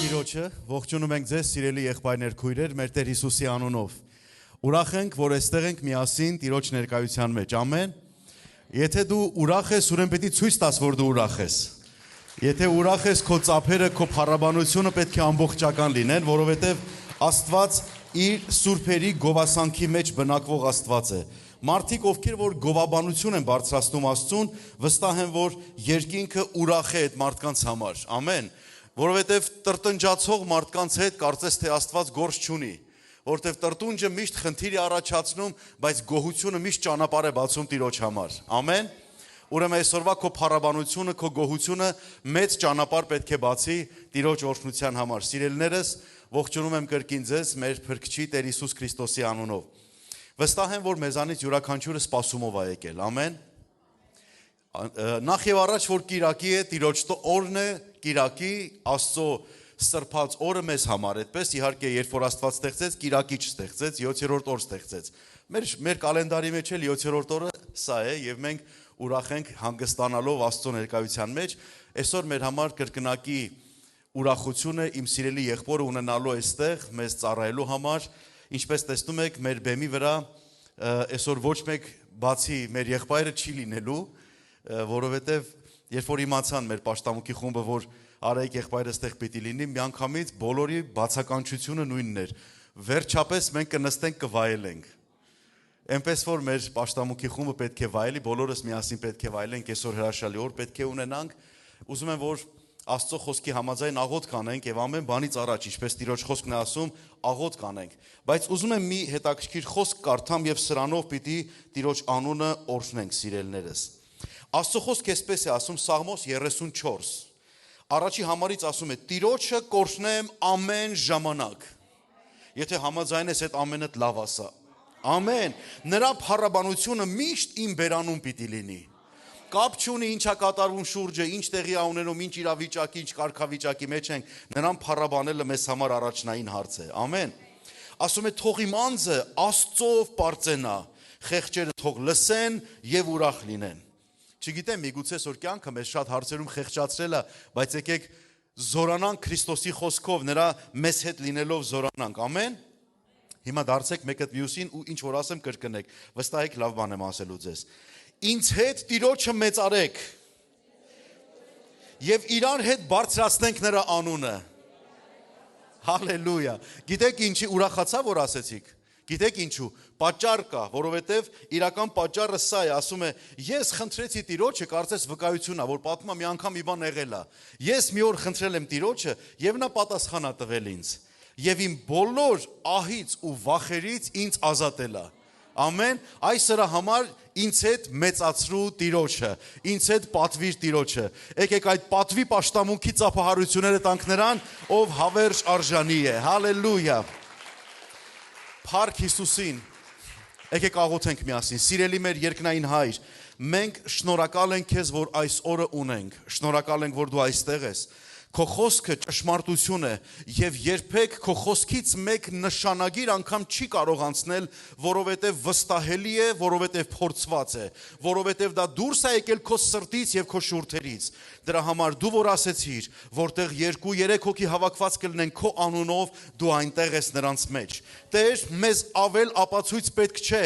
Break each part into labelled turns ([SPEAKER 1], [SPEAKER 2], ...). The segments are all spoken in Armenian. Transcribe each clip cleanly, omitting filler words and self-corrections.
[SPEAKER 1] Տիրոջը, ողջունում ենք ձեզ, սիրելի եղբայրներ, քույրեր, մեր Տեր Հիսուսի անունով։ Ուրախ ենք, որ այստեղ ենք միասին Տիրոջ ներկայության մեջ, ամեն։ Եթե դու ուրախ ես, ուրեմն պետք է ցույց տաս, որ դու ուրախ ես։ Եթե ուրախ ես, քո ծափերը, քո փառաբանությունը պետք է ամբողջական լինեն, որովհետև Աստված իր սուրբերի գովասանքի մեջ բնակվող Աստված է։ Մարդիկ, ովքեր որ գովաբանություն են բարձրացնում Աստծուն, վստահ են, որ երկինքը ուրախ է այդ մարդկանց համար, ամեն։ Որովհետև տրտնջացող մարդկանց հետ կարծես թե Աստված գործ չունի, որովհետև տրտունջը միշտ խնդիր է առաջացնում, բայց գոհությունը միշտ ճանապարհ է բացում Տիրոջ համար, ամեն։ Ուրեմն այսօրվա քո փառաբանությունը, քո գոհությունը մեծ ճանապարհ պետք է բացի Տիրոջ օրհնության համար։ Սիրելիներս, ողջունում եմ կրկին ձեզ մեր Փրկչի Տեր Հիսուս Քրիստոսի անունով։ Վստահ եմ, որ մեզանից յուրաքանչյուրը սպասումով է եկել, ամեն։ Նախ եւ առաջ, որ Կիրակի է, Տիրոջ օրն է, Կիրակի Աստծո սրբած օրը մեզ համար, այդպես իհարկե, երբ որ Աստված ստեղծեց, Կիրակի չստեղծեց, 7-րդ օր ստեղծեց։ Մեր կալենդարի մեջ էլ 7-րդ օրը սա է, եւ մենք ուրախ ենք հանգստանալով Աստծո ներկայության մեջ։ Այսօր մեր համար կրկնակի ուրախությունը իմ սիրելի եղբորը ունենալու այստեղ մեզ ծառայելու համար, ինչպես տեսնում եք, մեր բեմի վրա այսօր ոչ մեկ բացի մեր եղբայրը չի լինելու, որովհետև երբ որ իմացան մեր պաշտամունքի խումբը, որ Արայիկ եղբայրը ստեղ պիտի լինի, միանգամից բոլորի բացականչությունը նույնն էր։ Վերջապես մենք կնստենք կվայելենք։ Այնպես որ մեր պաշտամունքի խումբը պետք է վայելի, բոլորս միասին պետք է վայելենք, այսօր հրաշալի օր պետք է ունենանք։ Ուզում եմ, որ Աստծո խոսքի համաձայն աղոթ կանենք եւ ամեն բանից առաջ, ինչպես Տիրոջ խոսքն է ասում, աղոթ կանենք։ Բայց ուզում եմ մի հետաքրքիր խոսք կարդամ եւ սրանով պիտի Տիրոջ անունը օրհնենք, սիրելիներս։ Աստծո խոսքը այսպես է ասում Սաղմոս 34։ Առաջի համարից ասում է. Տիրոջը կօրհնեմ ամեն ժամանակ։ Եթե համաձայն ես, այդ ամենդ լավ ասա։ Ամեն։ Նրա փառաբանությունը միշտ իմ բերանում պիտի լինի։ Կապ չունի ինչա կատարվում շուրջը, ինչ տեղի է ունենում, ինչ իրավիճակի, ինչ կարգավիճակի մեջ ենք, նրան փառաբանելը մեզ համար առաջնային հարց է։ Ամեն։ Ասում է թող իմ անձը Աստծով պարծենա, խեղճերը թող լսեն եւ ուրախ լինեն։ Չգիտեմ, միգուցե որ կյանքը մեզ շատ հարցերում խեղճացրել է, բայց եկեք զորանանք Քրիստոսի խոսքով, նրա մեզ հետ լինելով զորանանք։ Ամեն։ Հիմա դարձեք մեկը մյուսին ու ինչ որ ասեմ կրկնեք։ Վստահ եք, լավ բան եմ ասելու ձեզ։ Ինձ հետ Տիրոջը մեծարեք եւ իրար հետ բարձրացնենք նրա անունը։ Հալելույա։ Գիտեք ինչի ուրախացա, որ ասեցիք։ Գիտեք ինչու։ Պատճառ կա, որովհետև իրական պատճառը սա է, ասում է, ես խնդրեցի Տիրոջը, կարծես վկայություն է, որ պատմա մի անգամ մի բան եղել է։ Ես մի օր խնդրել եմ Տիրոջը եւ նա պատասխան է տվել ինձ։ Եվ իմ բոլոր ահից ու վախերից ինձ ազատել է։ Ամեն, այս սրա համար ինձ հետ մեծացրու Տիրոջը, ինձ հետ պատվիր Տիրոջը։ Եկեք այդ պատվի պաշտամունքի ծափահարությունները տանք նրան, ով հավերժ արժանի է։ Հալելույա։ Փառք Հիսուսին։ Եկեք աղոթենք միասին։ Սիրելի մեր երկնային Հայր, մենք շնորհակալ ենք քեզ, որ այս օրը ունենք։ Շնորհակալ ենք, որ դու այստեղ ես։ Քո խոսքը ճշմարտություն է եւ երբեք քո խոսքից մեկ նշանագիր անգամ չի կարող անցնել, որովհետեւ վստահելի է, որովհետեւ փորձված է, որովհետեւ դա դուրս է եկել քո սրտից եւ քո շուրթերից։ Դրա համար դու որ ասեցիր, որտեղ 2-3 հոգի հավաքված կլինեն քո անունով, դու այնտեղ ես նրանց մեջ։ Տեր, մեզ ավել ապացույց պետք չէ,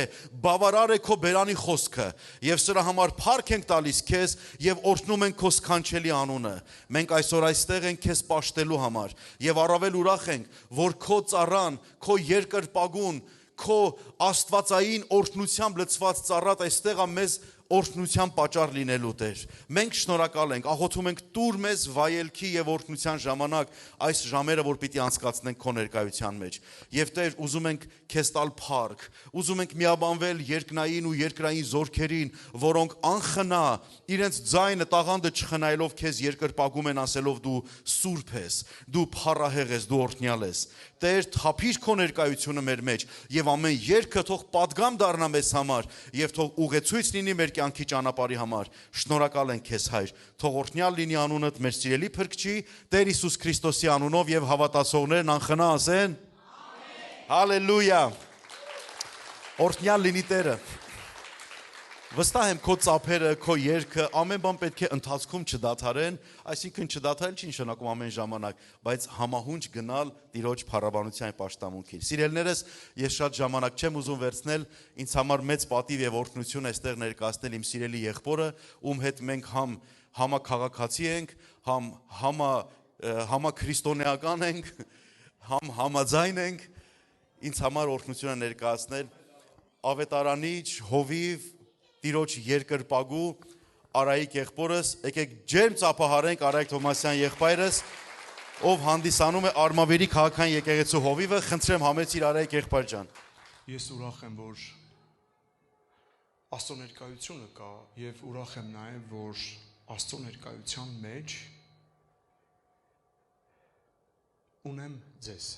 [SPEAKER 1] բավարար է քո բերանի խոսքը եւ սրա համար փառք ենք տալիս քեզ եւ օրհնում ենք քո սքանչելի անունը։ Մենք այսօր այստեղ ենք քեզ պաշտելու համար եւ առավել ուրախ ենք, որ քո ծառան, քո երկրպագուն, քո աստվածային օրհնությամբ լցված ծառատ այստեղ է մեզ օրհնության պատճառ լինելու Տեր։ Մենք շնորհակալ ենք, աղոթում ենք տուր մեզ վայելքի եւ օրհնության ժամանակ այս ժամերը, որ պիտի անցկացնենք քո ներկայության մեջ։ Եվ Տեր, ուզում ենք քեզ տալ փառք, ուզում ենք միաբանվել երկնային ու երկրային զորքերին, որոնք անխնա իրենց ձայնը տաղանդը չխնայելով քեզ երկրպագում են ասելով դու սուրբ ես, դու փառահեղ ես, դու օրհնյալ ես։ Տեր, թափիր քո ներկայությունը մեր մեջ եւ ամեն երգը թող պատգամ դառնա մեզ համար եւ թող ուղեցույց լինի մեր կյանքի ճանապարհի համար։ Շնորհակալ ենք քեզ, Հայր։ Թող օրհնյալ լինի անունդ մեր սիրելի Փրկչի Տեր Հիսուս Քրիստոսի անունով եւ հավատացողներն անխնա ասեն։ Ամեն։ Հալելույա։ Օրհնյալ լինի Տերը։ Վստահ եմ քո ծափերը, քո երգը, ամեն բան պետք է ընթացքում չդադարեն, այսինքն չդադարել չի նշանակում ամեն ժամանակ, բայց համահունչ գնալ Տիրոջ փառաբանության պաշտամունքին։ Սիրելիներս, ես շատ ժամանակ չեմ ուզում վերցնել, ինձ համար մեծ պատիվ եւ օրհնություն այստեղ ներկայացնել իմ սիրելի եղբորը, ում հետ մենք համ համաքաղաքացի ենք, համ համաքրիստոնեական ենք, համ համաձայն ենք, ինձ համար օրհնություն ներկայացնել Ավետարանիչ, Հովիվ, Տիրոջ երկրպագու Արայիկ եղբորս, եկեք ջերմ ծափահարենք Արայիկ Թովմասյան եղբայրս, ով հանդիսանում է Արմավերի քաղաքային եկեղեցու հովիվը, խնդրեմ համեցիր Արայիկ եղբայր ջան։
[SPEAKER 2] Ես ուրախ եմ, որ Աստծո ներկայությունը կա եւ ուրախ եմ նաեւ, որ Աստծո ներկայության մեջ ունեմ ձեզ։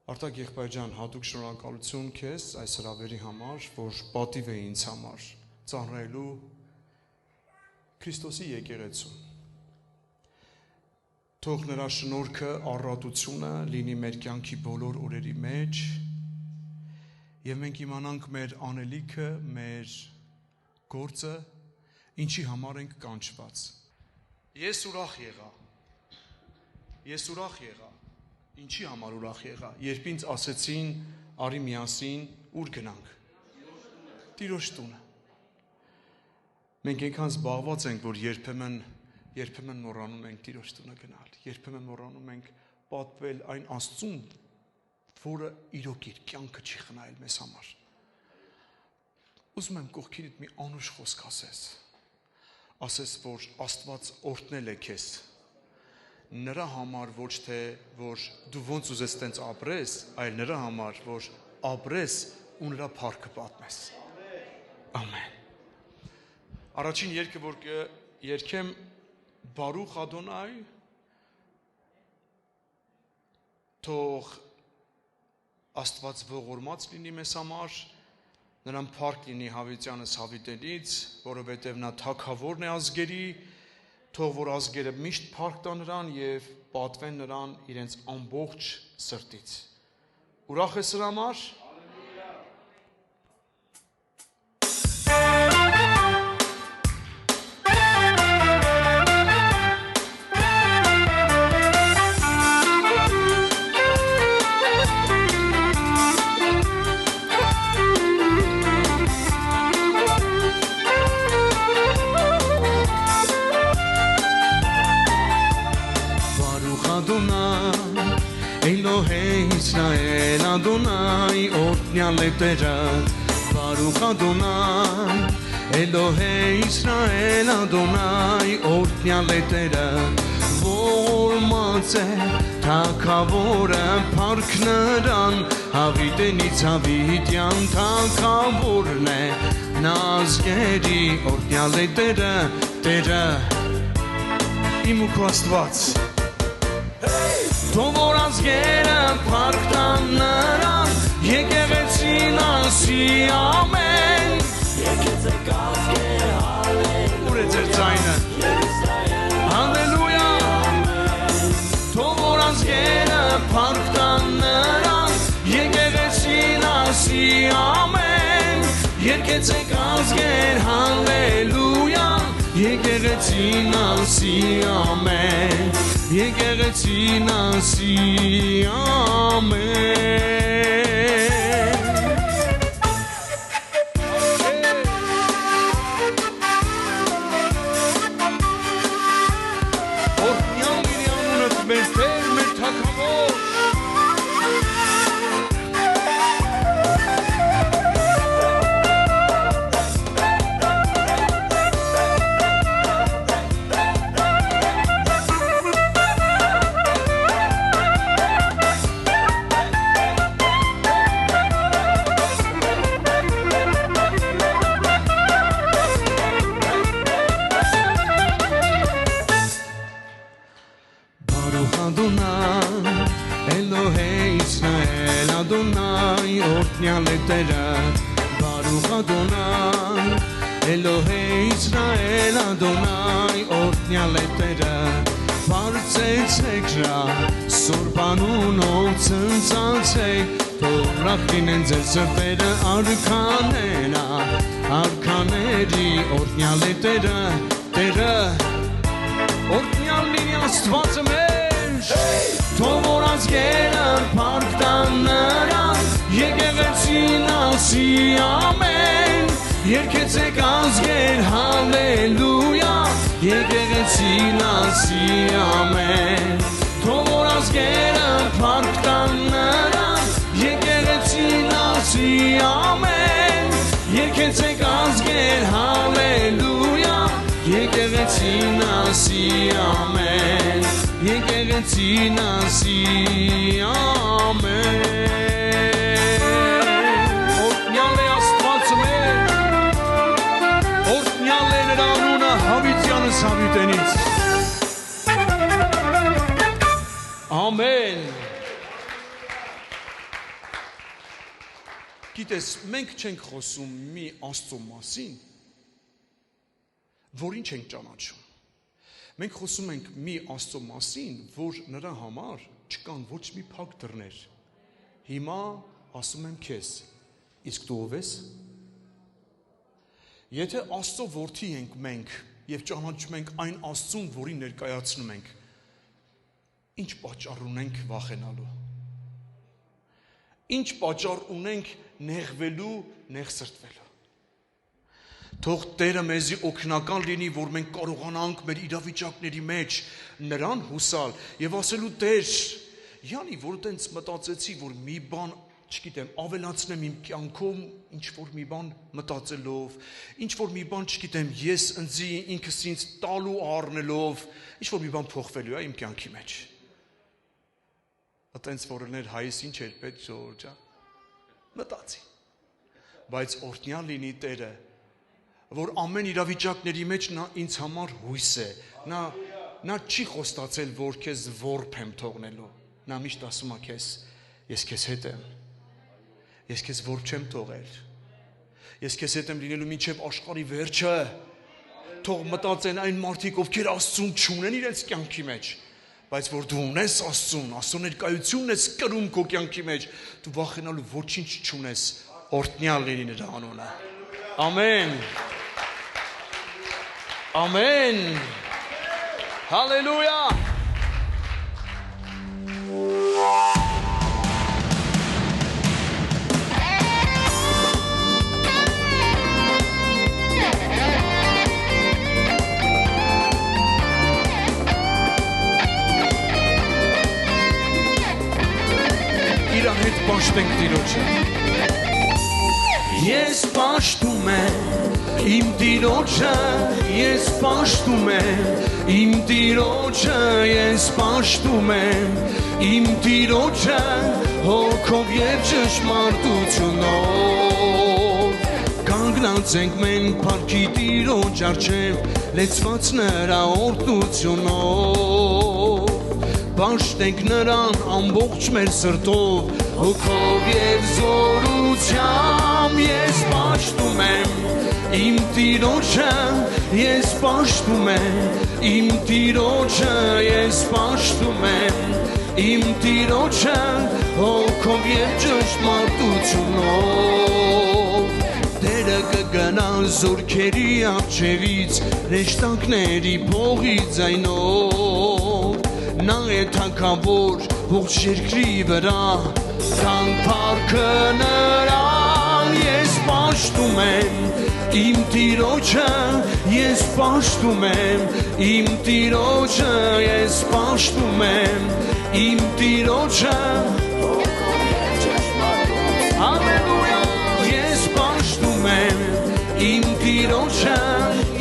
[SPEAKER 2] Արտակ եղբայր ջան, հատուկ շնորհակալություն քեզ այս հրավերի համար, որ պատիվ է ինձ համար ծառայելու Քրիստոսի եկեղեցուն։ Թող նրա շնորհքը, առատությունը լինի մեր կյանքի բոլոր օրերի մեջ, եւ մենք իմանանք մեր անելիքը, մեր գործը, ինչի համար ենք կանչված։ Ես ուրախ եղա։ Ինչի համար ուրախ եղա, երբ ինձ ասեցին, արի միասին, ուր գնանք։ Տիրոջ տունը։ Մենք այնքան զբաղված ենք, որ երբեմն մոռանում ենք Տիրոջ տունը գնալ, երբեմն մոռանում ենք պատվել այն Աստծուն, որը իրոք իր կյանքը չի խնայել մեզ համար։ Ուզում եմ կողքինդ մի անուշ խոսք ասես, որ Աստված օրհնել է քեզ նրա համար ոչ թե որ դու ոնց ուզես տենց ապրես, այլ նրա համար որ ապրես ու նրա փառքը պատմես։ Ամեն։ Առաջին երգը որ երգեմ Բարուխ Ադոնայ, թող Աստված ողորմած լինի մեզ համար, նրան փառք լինի Հավիտյանս Հավիտենից, որովհետև նա թագավորն է ազգերի, թող որ ազգերը միշտ փառք տան նրան եւ պատվեն նրան իրենց ամբողջ սրտից։ Ուրախ ես սրա համար։ Israel Adonai ortnյալ է Տերը Բարուխ Adonai Elohei Israel Adonai ortnյալ է Տերը Ողորմած է թագավորը փառք նրան Հավիտենից Հավիտյան թագավորն է նա ազգերի օրհնյալ է Տերը Իմ ու քո Աստված Թող որ ազգերը փառք տան նրան, եկեղեցին ասի ամեն։ Եկեցեք ազգեր, հալելույա։ Ուր է ձեր ձայնը։ Հալելույա։ Թող որ ազգերը փառք տան նրան, եկեղեցին ասի ամեն։ Եկեցեք ազգեր, հալելույա։ Եկեղեցին ասի ամեն։ Եկեղեցին ասի ամեն Օրհնյալ լինի անունդ մեր Տեր, մեր թագավոր օրհնյալ է Տերը Բարուխ Ադոնայ Էլոհե Իսրայել Ադոնայ օրհնյալ է Տերը Բարձեցեք նրա Սուրբ անունով ցնծացեք Թող ուրախ լինեն ձեր սրտերը արքաներն արքաների օրհնյալ է Տերը օրհնյալ լինի Աստվածը մեր թող որ ազգերը փառք տան նրան եկեղեցին ասի ամեն երկեցեք ազգեր հալելույա եկեղեցին ասի ամեն թող որ ազգերը փառք տան նրան եկեղեցին ասի ամեն երկեցեք ազգեր հալելույա եկեղեցին ասի ամեն եկեղեցին ասի ամեն օրհնյալ է Աստվածը մեր օրհնյալ է նրա անունը հավիտյանս հավիտենից ամեն Գիտես, մենք չենք խոսում մի Աստծո մասին, որին չենք ճանաչում։ Մենք խոսում ենք մի Աստծո մասին, որ նրա համար չկան ոչ մի փակ դռներ։ Հիմա ասում եմ քեզ, իսկ դու ով ես։ Եթե Աստծո որդի ենք մենք եւ ճանաչում ենք այն Աստծուն, որին ներկայացնում ենք, ինչ պատճառ ունենք վախենալու։ Ինչ պատճառ ունենք նեղվելու, նեղսրտվելու։ Թող Տերը մեզի օգնական լինի, որ մենք կարողանանք մեր իրավիճակների մեջ նրան հուսալ եւ ասելու Տեր, յանի որ տենց մտածեցի, որ մի բան, չգիտեմ, ավելացնեմ իմ կյանքում, ինչ որ մի բան մտածելով, ինչ որ մի բան, չգիտեմ, ես ինձի ինքս ինձ տալու առնելով, ինչ որ մի բան փոխվելու է իմ կյանքի մեջ։ Այտենց որ ներ հայս ինչ էր պետք Ժորժա մտածի բայց օրհնյալ լինի Տերը որ ամեն իրավիճակների մեջ նա ինձ համար հույս է նա չի խոստացել որ քեզ որբ եմ թողնելու նա միշտ ասում է քեզ ես քեզ հետ եմ ես քեզ որբ չեմ թողել ես քեզ հետ եմ լինելու մինչև աշխարհի վերջը թող մտածեն այն մարդիկ ովքեր Աստծուն չունեն իրենց կյանքի մեջ բայց որ դու ունես Աստծուն, Աստծո ներկայությունն ես կրում քո կյանքի մեջ, դու վախենալու ոչինչ չունես, օրհնյալ լինի նրա անունը։ Ամեն։ Ամեն։ Հալելույա։ Հետ պաշտենք Տիրոջը Ես պաշտում եմ իմ Տիրոջը Ես պաշտում եմ իմ Տիրոջը Ես պաշտում եմ իմ Տիրոջը Հոգով և ճշմարտությունով Կանգնած ենք մենք փառքի Տիրոջ առջև լեցված նրա օրհնությունով Պաշտենք նրան ամբողջ մեր սրտով Հոգով և զորությամբ ես պաշտում եմ իմ Տիրոջը ես պաշտում եմ իմ Տիրոջը ես պաշտում եմ իմ Տիրոջը հոգով և ճշմարտությունով Տերը կգնա զորքերի առջևից հրեշտակների փողի ձայնով Նա է թագավոր ողջ երկրի վրա Թանկ փառքը նրան ես պաշտում եմ իմ Տիրոջը ես պաշտում եմ իմ Տիրոջը ես պաշտում եմ իմ Տիրոջը Հալելույա ես պաշտում եմ իմ Տիրոջը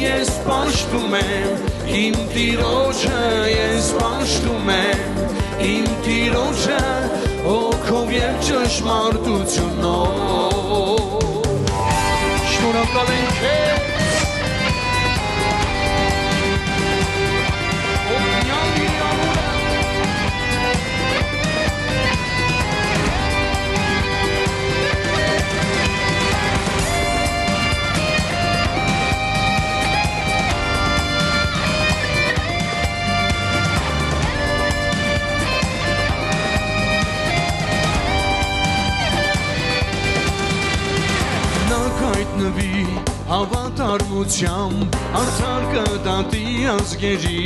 [SPEAKER 2] ես պաշտում եմ իմ Տիրոջը ես պաշտում եմ իմ Տիրոջը հոգով և ճշմարտությունով Շնորհակալ ենք քեզ օրհնյալ լինի անունը հավատարմությամբ արդար կդատի ազգերի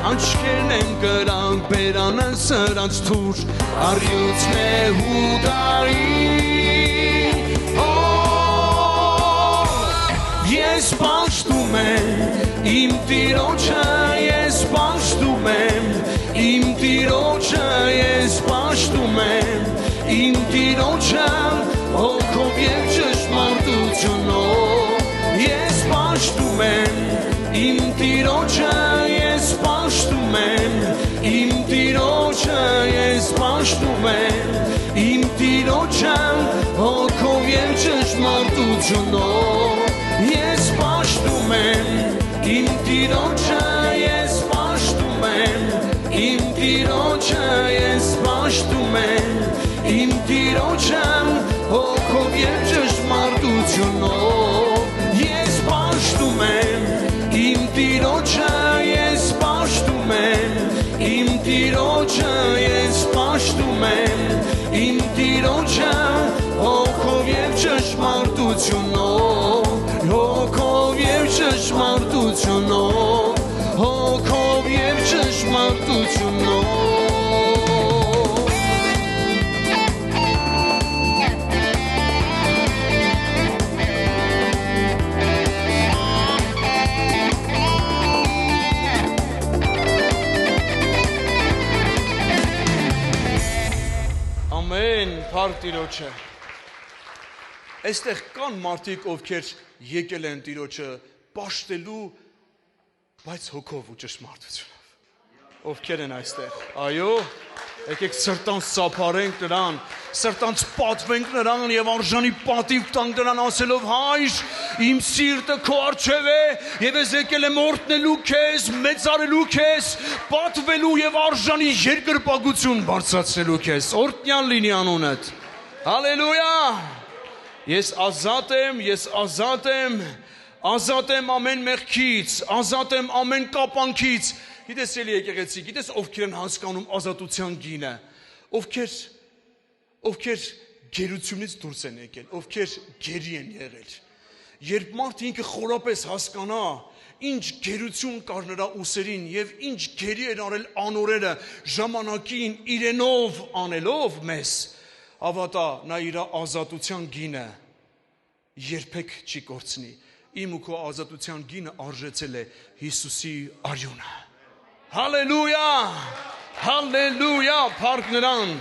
[SPEAKER 2] աչքերն են կրան բերանը սրանց թուր առյուծն է Հուդայի Ես պաշտում եմ իմ տիրոջը ես պաշտում եմ իմ տիրոջը ես պաշտում եմ իմ տիրոջը հոգով եւ ճշմարտությունով ես պաշտում եմ իմ տիրոջը ես պաշտում եմ իմ տիրոջը ես պաշտում եմ իմ տիրոջը հոգով եւ ճշմարտությունով ես պաշտում եմ իմ տիրոջը ես պաշտում եմ իմ տիրոջը ես պաշտում եմ իմ տիրոջը հոգով եւ ճշմարտությունով ես պաշտում եմ իմ տիրոջը ես պաշտում եմ իմ տիրոջը ես պաշտում եմ իմ տիրոջը հոգով եւ ճշմարտությունով հոգով եւ ճշմարտությունով հոգով եւ ճշմարտությունով Ամեն, փառք Տիրոջը։ Այստեղ կան մարդիկ, ովքեր եկել են Տիրոջը պաշտելու, բայց հոգով ու ճշմարտությունով։ Ովքեր են այստեղ։ Այո, եկեք սրտանց սափարենք նրան, սրտանց պատվենք նրան եւ արժանի պատիվ տանք նրան ասելով հայր, իմ սիրտը քո առջև է եւ ես եկել եմ օրհնելու քեզ, մեծարելու քեզ, պատվելու եւ արժանի երկրպագություն բարձրացնելու քեզ։ Օրհնյալ լինի անունդ։ Հալելույա։ Ես ազատ եմ ամեն մեղքից, ազատ եմ ամեն կապանքից։ Գիտես էլի եկեղեցի, գիտես ովքեր են հասկանում ազատության գինը, ովքեր գերությունից դուրս են եկել, ովքեր գերի են եղել։ Երբ մարդը ինքը խորապես հասկանա, ինչ գերություն կար նրա ուսերին եւ ինչ գերի էր արել անորերը ժամանակին իրենով անելով մեզ, ավատա նա իր ազատության գինը երբեք չի կորցնի։ Իմ ու քո ազատության գինը արժեցել է Հիսուսի արյունը։ Հալելույա, հալելույա, փառք նրան։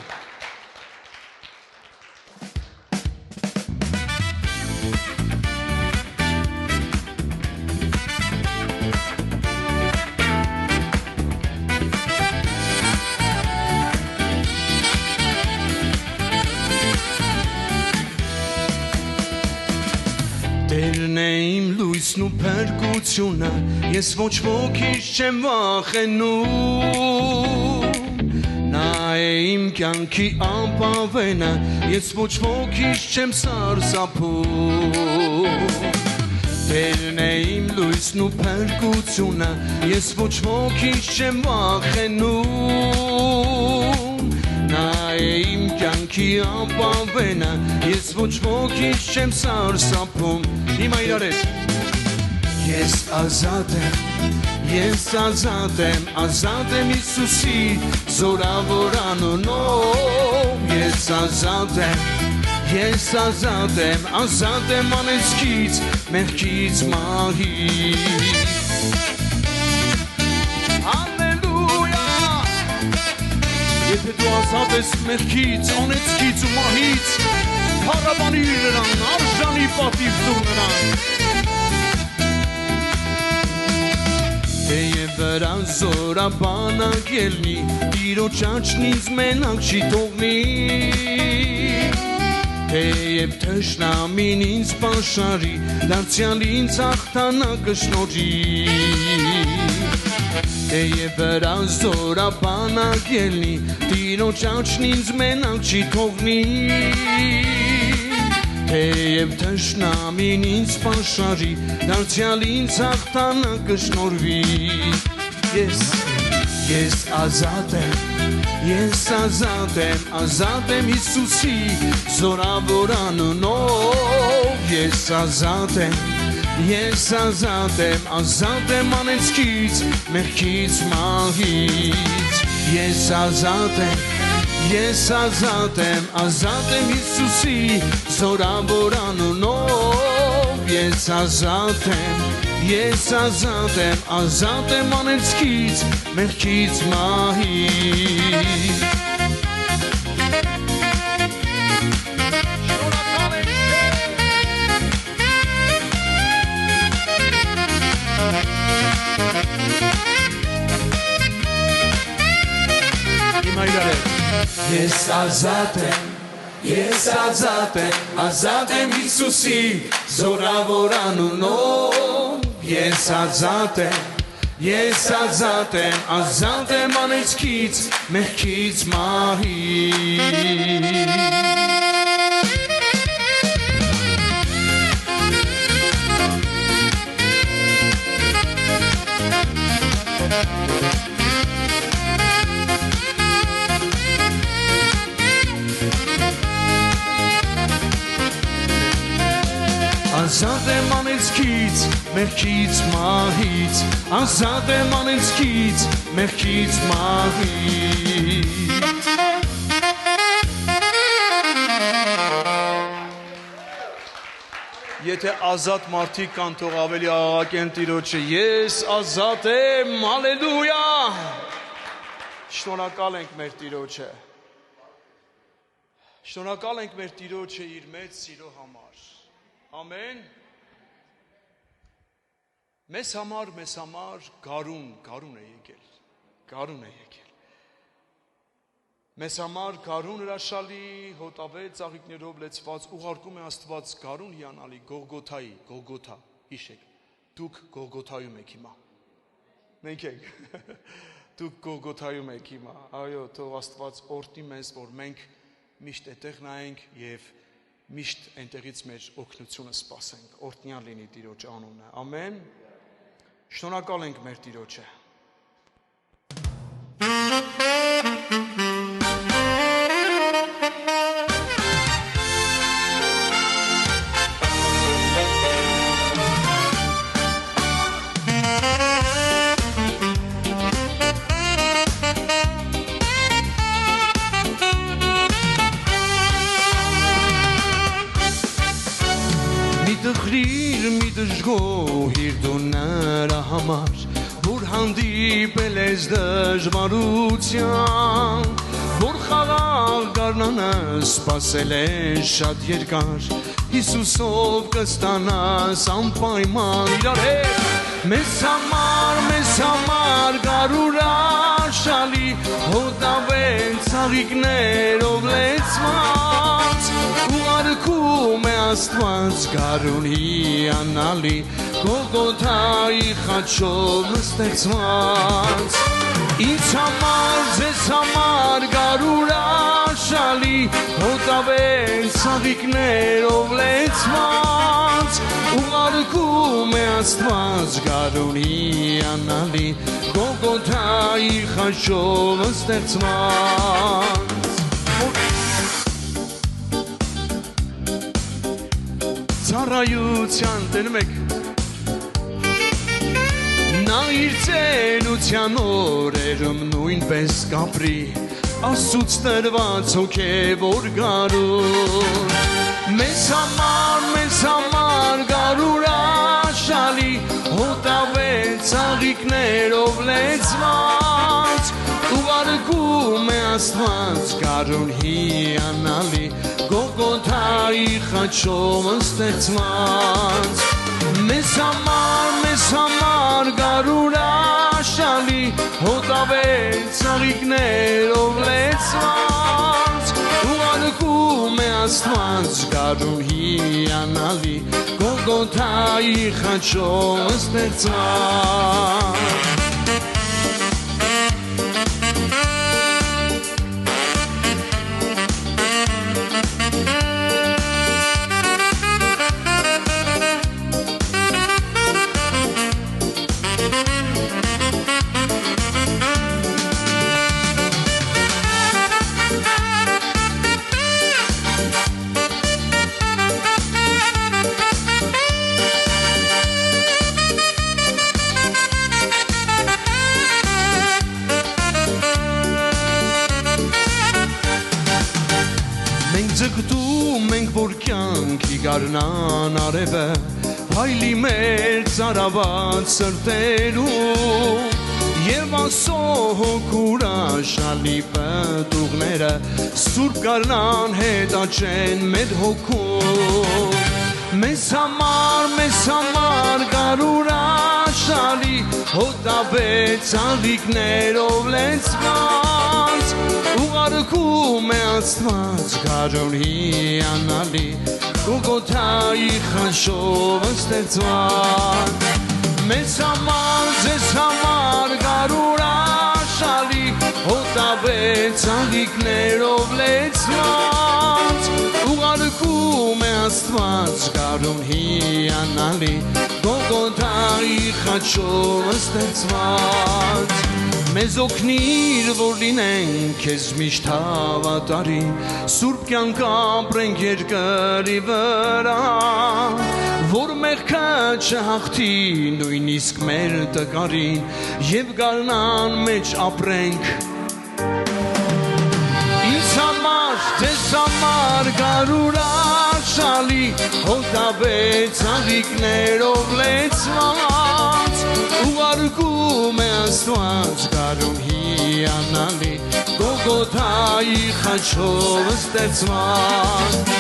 [SPEAKER 2] Տերն է իմ լույսն ու փրկությունը, ես ոչ ոքից չեմ վախենում։ Նա է իմ կյանքի ապավենը, ես ոչ ոքից չեմ սարսափում։ Տերն է իմ լույսն ու փրկությունը, ես ոչ ոքից չեմ վախենում։ Նա է իմ կյանքի ապավենը, ես ոչ ոքից չեմ սարսափում։ Հիմա իրար հետ։ Ես ազատ եմ Հիսուսի զորավոր անունով։ Ես ազատ եմ անեծքից, մեղքից, մահից։ Եթե դու ազատ ես մեղքից, անեծքից ու մահից, փառաբանիր նրան, արժանի պատիվ տուր նրան։ Թեև վրան զորաբանակ ելնի, Տիրոջ աչքն ինձ մենակ չի թողնի։ Թեև թշնամին ինձ պաշարի, դարձյալ ինձ հաղթանակը շնորհի։ Թեև վրան զորաբանակ ելնի, Տիրոջ աչքն ինձ մենակ չի թողնի։ Թեև թշնամին ինձ պաշարի, դարձյալ ինձ հաղթանակը շնորհվի։ Ես ազատ եմ Հիսուսի զորավոր անունով Ես ազատ եմ անեծքից, մեղքից, մահից Ես ազատ եմ Հիսուսի զորավոր անունով Ես ազատ եմ անեծքից, մեղքից, մահից Ես ազատ եմ Հիսուսի զորավոր անունով Ես ազատ եմ անեծքից, մեղքից, մահից Ազատ եմ անեծքից, մեղքից, մահից Ազատ եմ անեծքից, մեղքից, մահից Եթե ազատ մարդիկ կան, թող ավելի աղաղակեն Տիրոջը Ես ազատ եմ, հալելույա Շնորհակալ ենք մեր Տիրոջը Շնորհակալ ենք մեր Տիրոջը իր մեծ սիրո համար Ամեն Մեզ համար գարուն է եկել Մեզ համար գարուն հրաշալի հոտավետ ծաղիկներով լեցված ուղարկում է Աստված գարուն հիանալի Գողգոթա հիշեք դուք Գողգոթայում եք հիմա Մենք եք դուք Գողգոթայում եք հիմա այո թող Աստված օրհնի մեզ որ մենք միշտ այդտեղ նայենք եւ Միշտ այնտեղից մեր օգնությունը սպասենք, օրհնյալ լինի Տիրոջ անունը, ամեն, շնորհակալ ենք մեր Տիրոջը։ Մի դժգոհիր դու նրա համար, որ հանդիպել ես դժվարության, որ խաղաղ գարնանը սպասել ես շատ երկար, Հիսուսով կստանաս անպայման իրար հետ, մեզ համար գարուր աշալի, հոտավեն ծաղիկներով լեցված, Ուղարկում է Աստված գարուն հիանալի Գողգոթայի խաչով ստեղծված Ինձ համար, ձեզ համար գարուր աշալի Հոտավեն ծաղիկներով լեցված Ուղարկում է Աստված գարուն հիանալի Գողգոթայի խաչով ստեղծված Ծառայության տենում եք Նա իր ծենության օրերում նույնպես կապրի Աստծուց տրված հոգևոր գարուն Մեզ համար գարուր աշալի Հոտավեն ծաղիկներով լեցված Ուղարկում է Աստված գարուն հիանալի Գողգոթայի խաչով ստեղծված Մեզ համար գարուր աշալի Հոտավեն ծաղիկներով լեցված Ուղարկում է Աստված գարուն հիանալի Գողգոթայի խաչով ստեղծված գարնան արևը հայլի մեր ծարաված սրտերում Եվ ասո հոգուրաշալի պտուղները Սուրբ գարնան հետ աչեն մեր հոգում Մեզ համար գարուրաշալի Հոտավեց ալիքներով լեցված Ուղարկում է Աստված գարուն հիանալի Գողոթայի խաշով ստեղծված Մեզ համար, ձեզ համար գարուրաշալի Հոտավեց ալիքներով լեցված Ուղարկում է Աստված գարուն հիանալի Գողոթայի խաչով ստեղծված Մեզ օգնիր, որ լինենք քեզ միշտ հավատարի Սուրբ կյանք ապրենք երկրի վրա Որ մեղքը չհաղթի նույնիսկ մեր տկարին Եվ գարնան մեջ ապրենք Ինձ համար, ձեզ համար գարուրաշալի Հոտավեց ալիքներով լեցված Ուղարկում է Աստված գարուն հիանալի Գողոթայի խաչով ստեղծված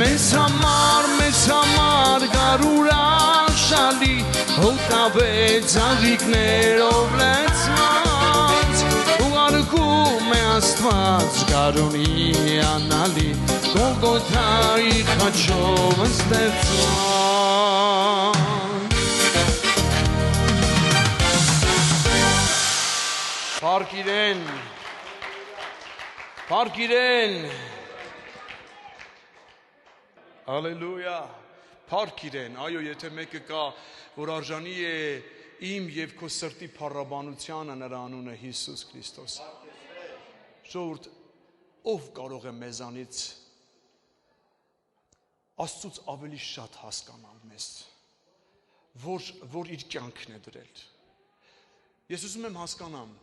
[SPEAKER 2] Մեզ համար գարուրաշալի Հոտավեց ալիքներով լեցված Ուղարկում է Աստված գարուն հիանալի Գողոթայի խաչով ստեղծված Փառք իրեն Հալելույա Փառք իրեն այո եթե մեկը կա որ արժանի է իմ եւ քո սրտի փառաբանությանը նրա անունը Հիսուս Քրիստոս Ժողովուրդ ով կարող է մեզանից Աստծուց ավելի շատ հասկանալ մեզ որ իր կյանքն է դրել Ես ուզում եմ հասկանամ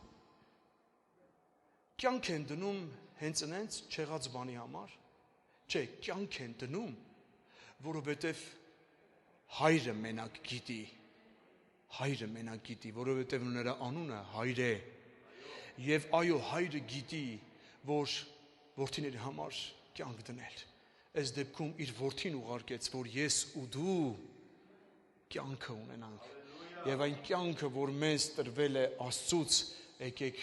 [SPEAKER 2] Կյանք են դնում հենց այնց չեղած բանի համար Չէ, կյանք են դնում որովհետև հայրը մենակ գիտի որովհետև նրա անունը հայր է Եվ այո հայրը գիտի որ որդիների համար կյանք դնել Այս դեպքում իր որդին ուղարկեց որ ես ու դու կյանքը ունենանք Եվ այն կյանքը որ մեզ տրվել է Աստծուց եկեք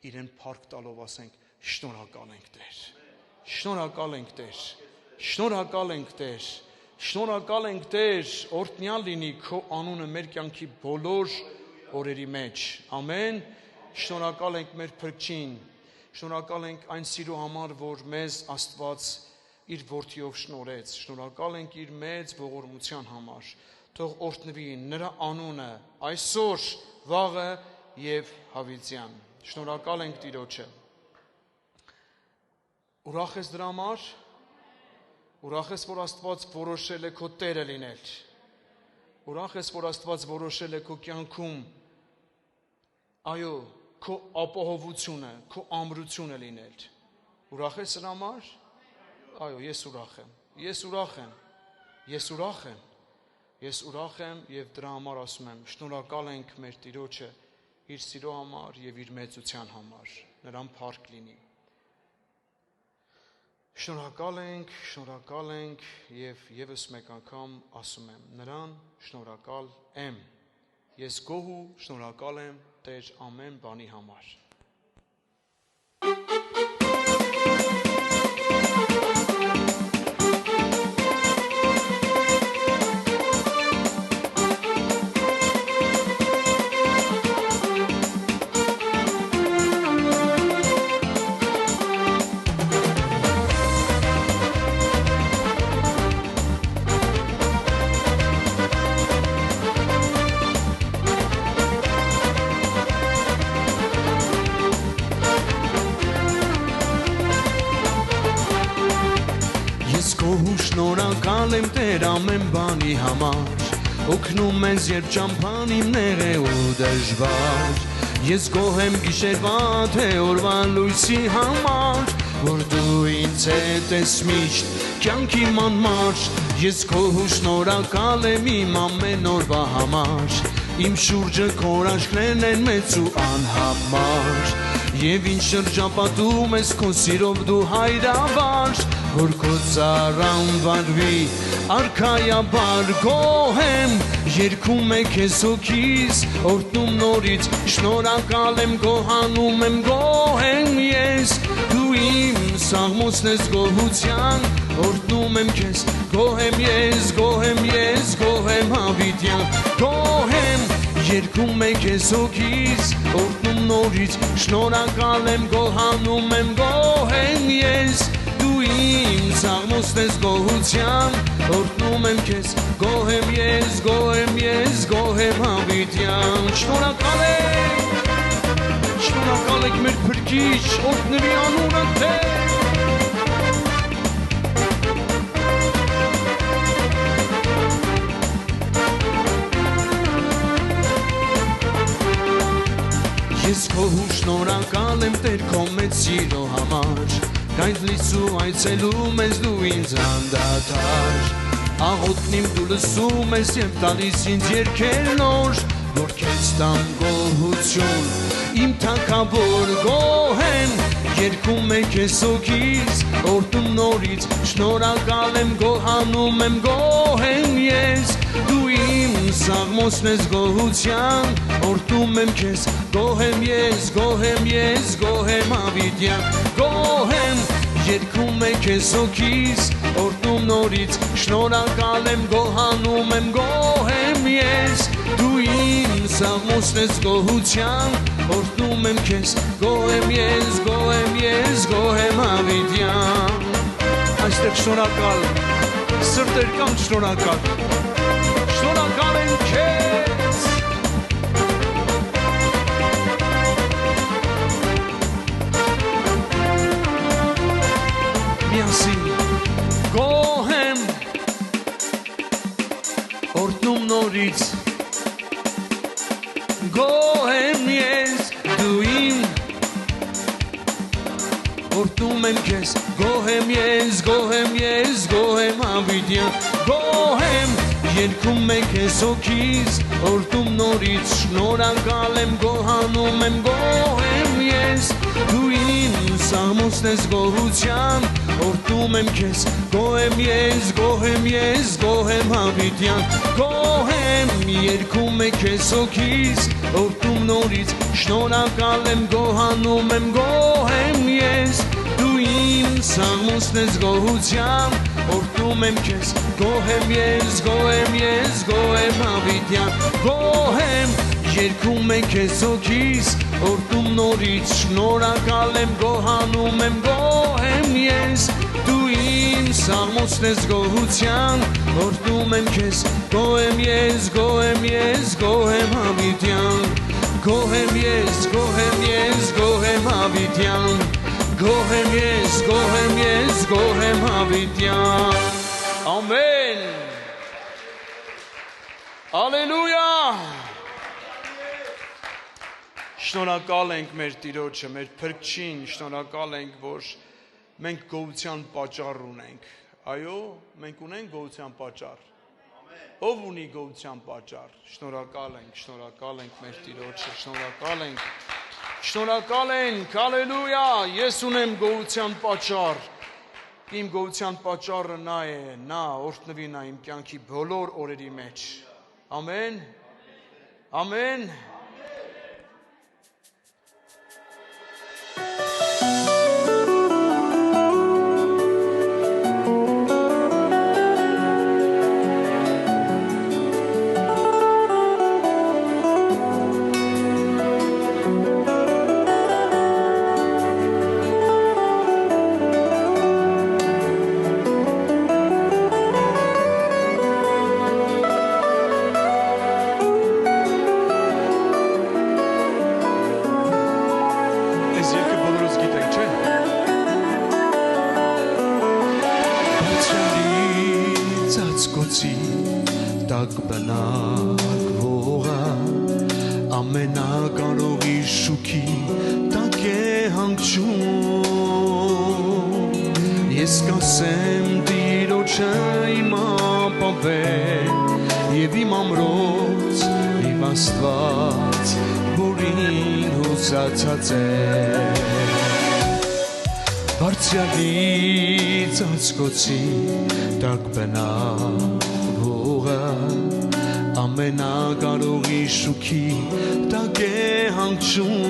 [SPEAKER 2] իրեն փառք տալով ասենք շնորհակալ ենք Տեր Շնորհակալ ենք Տեր Շնորհակալ ենք Տեր Շնորհակալ ենք Տեր օրհնյալ լինի քո անունը մեր կյանքի բոլոր օրերի մեջ ամեն Շնորհակալ ենք մեր փրկչին Շնորհակալ ենք այն սիրո համար որ մեզ Աստված իր որդիով շնորհեց Շնորհակալ ենք իր մեծ ողորմության համար Թող օրհնվի նրա անունը այսօր վաղը եւ հավիտյան Շնորհակալ ենք Տիրոջը Ուրախ ես դրա համար Ուրախ ես որ Աստված որոշել է քո Տերը լինել Ուրախ ես որ Աստված որոշել է քո կյանքում Այո քո ապահովությունը քո ամրությունը լինել Ուրախ ես դրա համար Այո ես ուրախ եմ եւ դրա համար ասում եմ շնորհակալ ենք մեր Տիրոջը իր սիրո համար եւ իր մեծության համար նրան փառք լինի Շնորհակալ ենք եւ եւս մեկ անգամ ասում եմ նրան շնորհակալ եմ ես գոհ ու շնորհակալ եմ Տեր ամեն բանի համար Շնորհակալ եմ Տեր ամեն բանի համար Օգնում ես երբ ճամփան իմ նեղ է ու դժվար Ես գոհ եմ գիշերվա թե օրվա լույսի համար որ դու ինձ հետ ես միշտ կյանքի մանմար ես քո շնորհակալ եմ իմ ամեն օրվա համար իմ շուրջը քո աչքներն են մեծ ու անհամար եւ ինչ շրջապատում ես քո սիրով դու հայրավար որ քո ծառան վարվի արքայաբար գոհ եմ երգում է քեզ հոգիս օրհնում նորից շնորհակալ եմ գոհանում եմ գոհ եմ ես դու իմ սաղմոսն ես գոհության օրհնում եմ քեզ գոհ եմ ես գոհ եմ ես գոհ եմ հավիտյան գոհ եմ երգում է քեզ հոգիս օրհնում նորից շնորհակալ եմ գոհանում եմ գոհ եմ ես դու իմ սաղմոսն ես գոհության օրհնում եմ քեզ գոհ եմ ես գոհ եմ հավիտյան շնորհակալ եք մեր փրկիչ օրհնվի անունը թե Ես քո շնորհակալ եմ Տեր քո մեծ սիրո համար Գայթլից ու այցելում ես դու ինձ անդադար Աղոթքն իմ դու լսում ես և տալիս ինձ երգեր նոր Որ քեզ տամ գոհություն իմ թագավոր գոհ եմ Երգում է քեզ հոգիս օրհնում նորից շնորհակալ եմ գոհանում եմ գոհ եմ ես դու իմ սաղմոսն ես գոհության օրհնում եմ քեզ գոհ եմ ես գոհ եմ հավիտյան գոհ եմ երգում է քեզ հոգիս օրհնում նորից շնորհակալ եմ գոհանում եմ գոհ եմ ես դու իմ սաղմոսն ես գոհության օրհնում եմ քեզ գոհ եմ ես գոհ եմ հավիտյան այստեղ շնորհակալ սրտեր կամ շնորհակալ եմ քեզ միասին գոհ եմ օրհնում նորից գոհ եմ ես դու իմ օրհնում եմ քեզ գոհ եմ ես գոհ եմ հավիտյան գոհ եմ երգում է քեզ հոգիս օրհնում նորից շնորհակալ եմ գոհանում եմ գոհ եմ ես դու իմ սաղմոսն ես գոհության օրհնում եմ քեզ գոհ եմ ես գոհ եմ հավիտյան գոհ եմ երգում է քեզ հոգիս օրհնում նորից շնորհակալ եմ գոհանում եմ գոհ եմ ես դու իմ սաղմոսն ես գոհության օրհնում եմ քեզ գոհ եմ ես գոհ եմ հավիտյան գոհ եմ երգում է քեզ հոգիս օրհնում նորից շնորհակալ եմ գոհանում եմ գոհ եմ ես դու իմ սաղմոսն ես գոհության օրհնում եմ քեզ գոհ եմ ես գոհ եմ հավիտյան գոհ եմ ես գոհ եմ հավիտյան գոհ եմ ես գոհ եմ հավիտյան ամեն Ալելույա Շնորհակալ ենք մեր Տիրոջը, մեր Փրկչին, շնորհակալ ենք, որ մենք գոհության պատճառ ունենք։ Այո, մենք ունենք գոհության պատճառ։ Ով ունի գոհության պատճառ։ Շնորհակալ ենք մեր Տիրոջը, շնորհակալ ենք, հալելույա, ես ունեմ գոհության պատճառ։ Իմ գոհության պատճառը նա է, նա օրհնվի նա իմ կյանքի բոլոր օրերի մեջ։ Ամեն։ Ամեն։
[SPEAKER 3] ամենակարողի շուքի տակ է հանգչում
[SPEAKER 2] Ես կասեմ Տիրոջը իմ ապավեն Եվ իմ ամրոց իմ Աստված Որին հուսացած է Բարձրալից ածկոցի տակ բնավորը Ամենակարողի շուքի տակ է հանգչում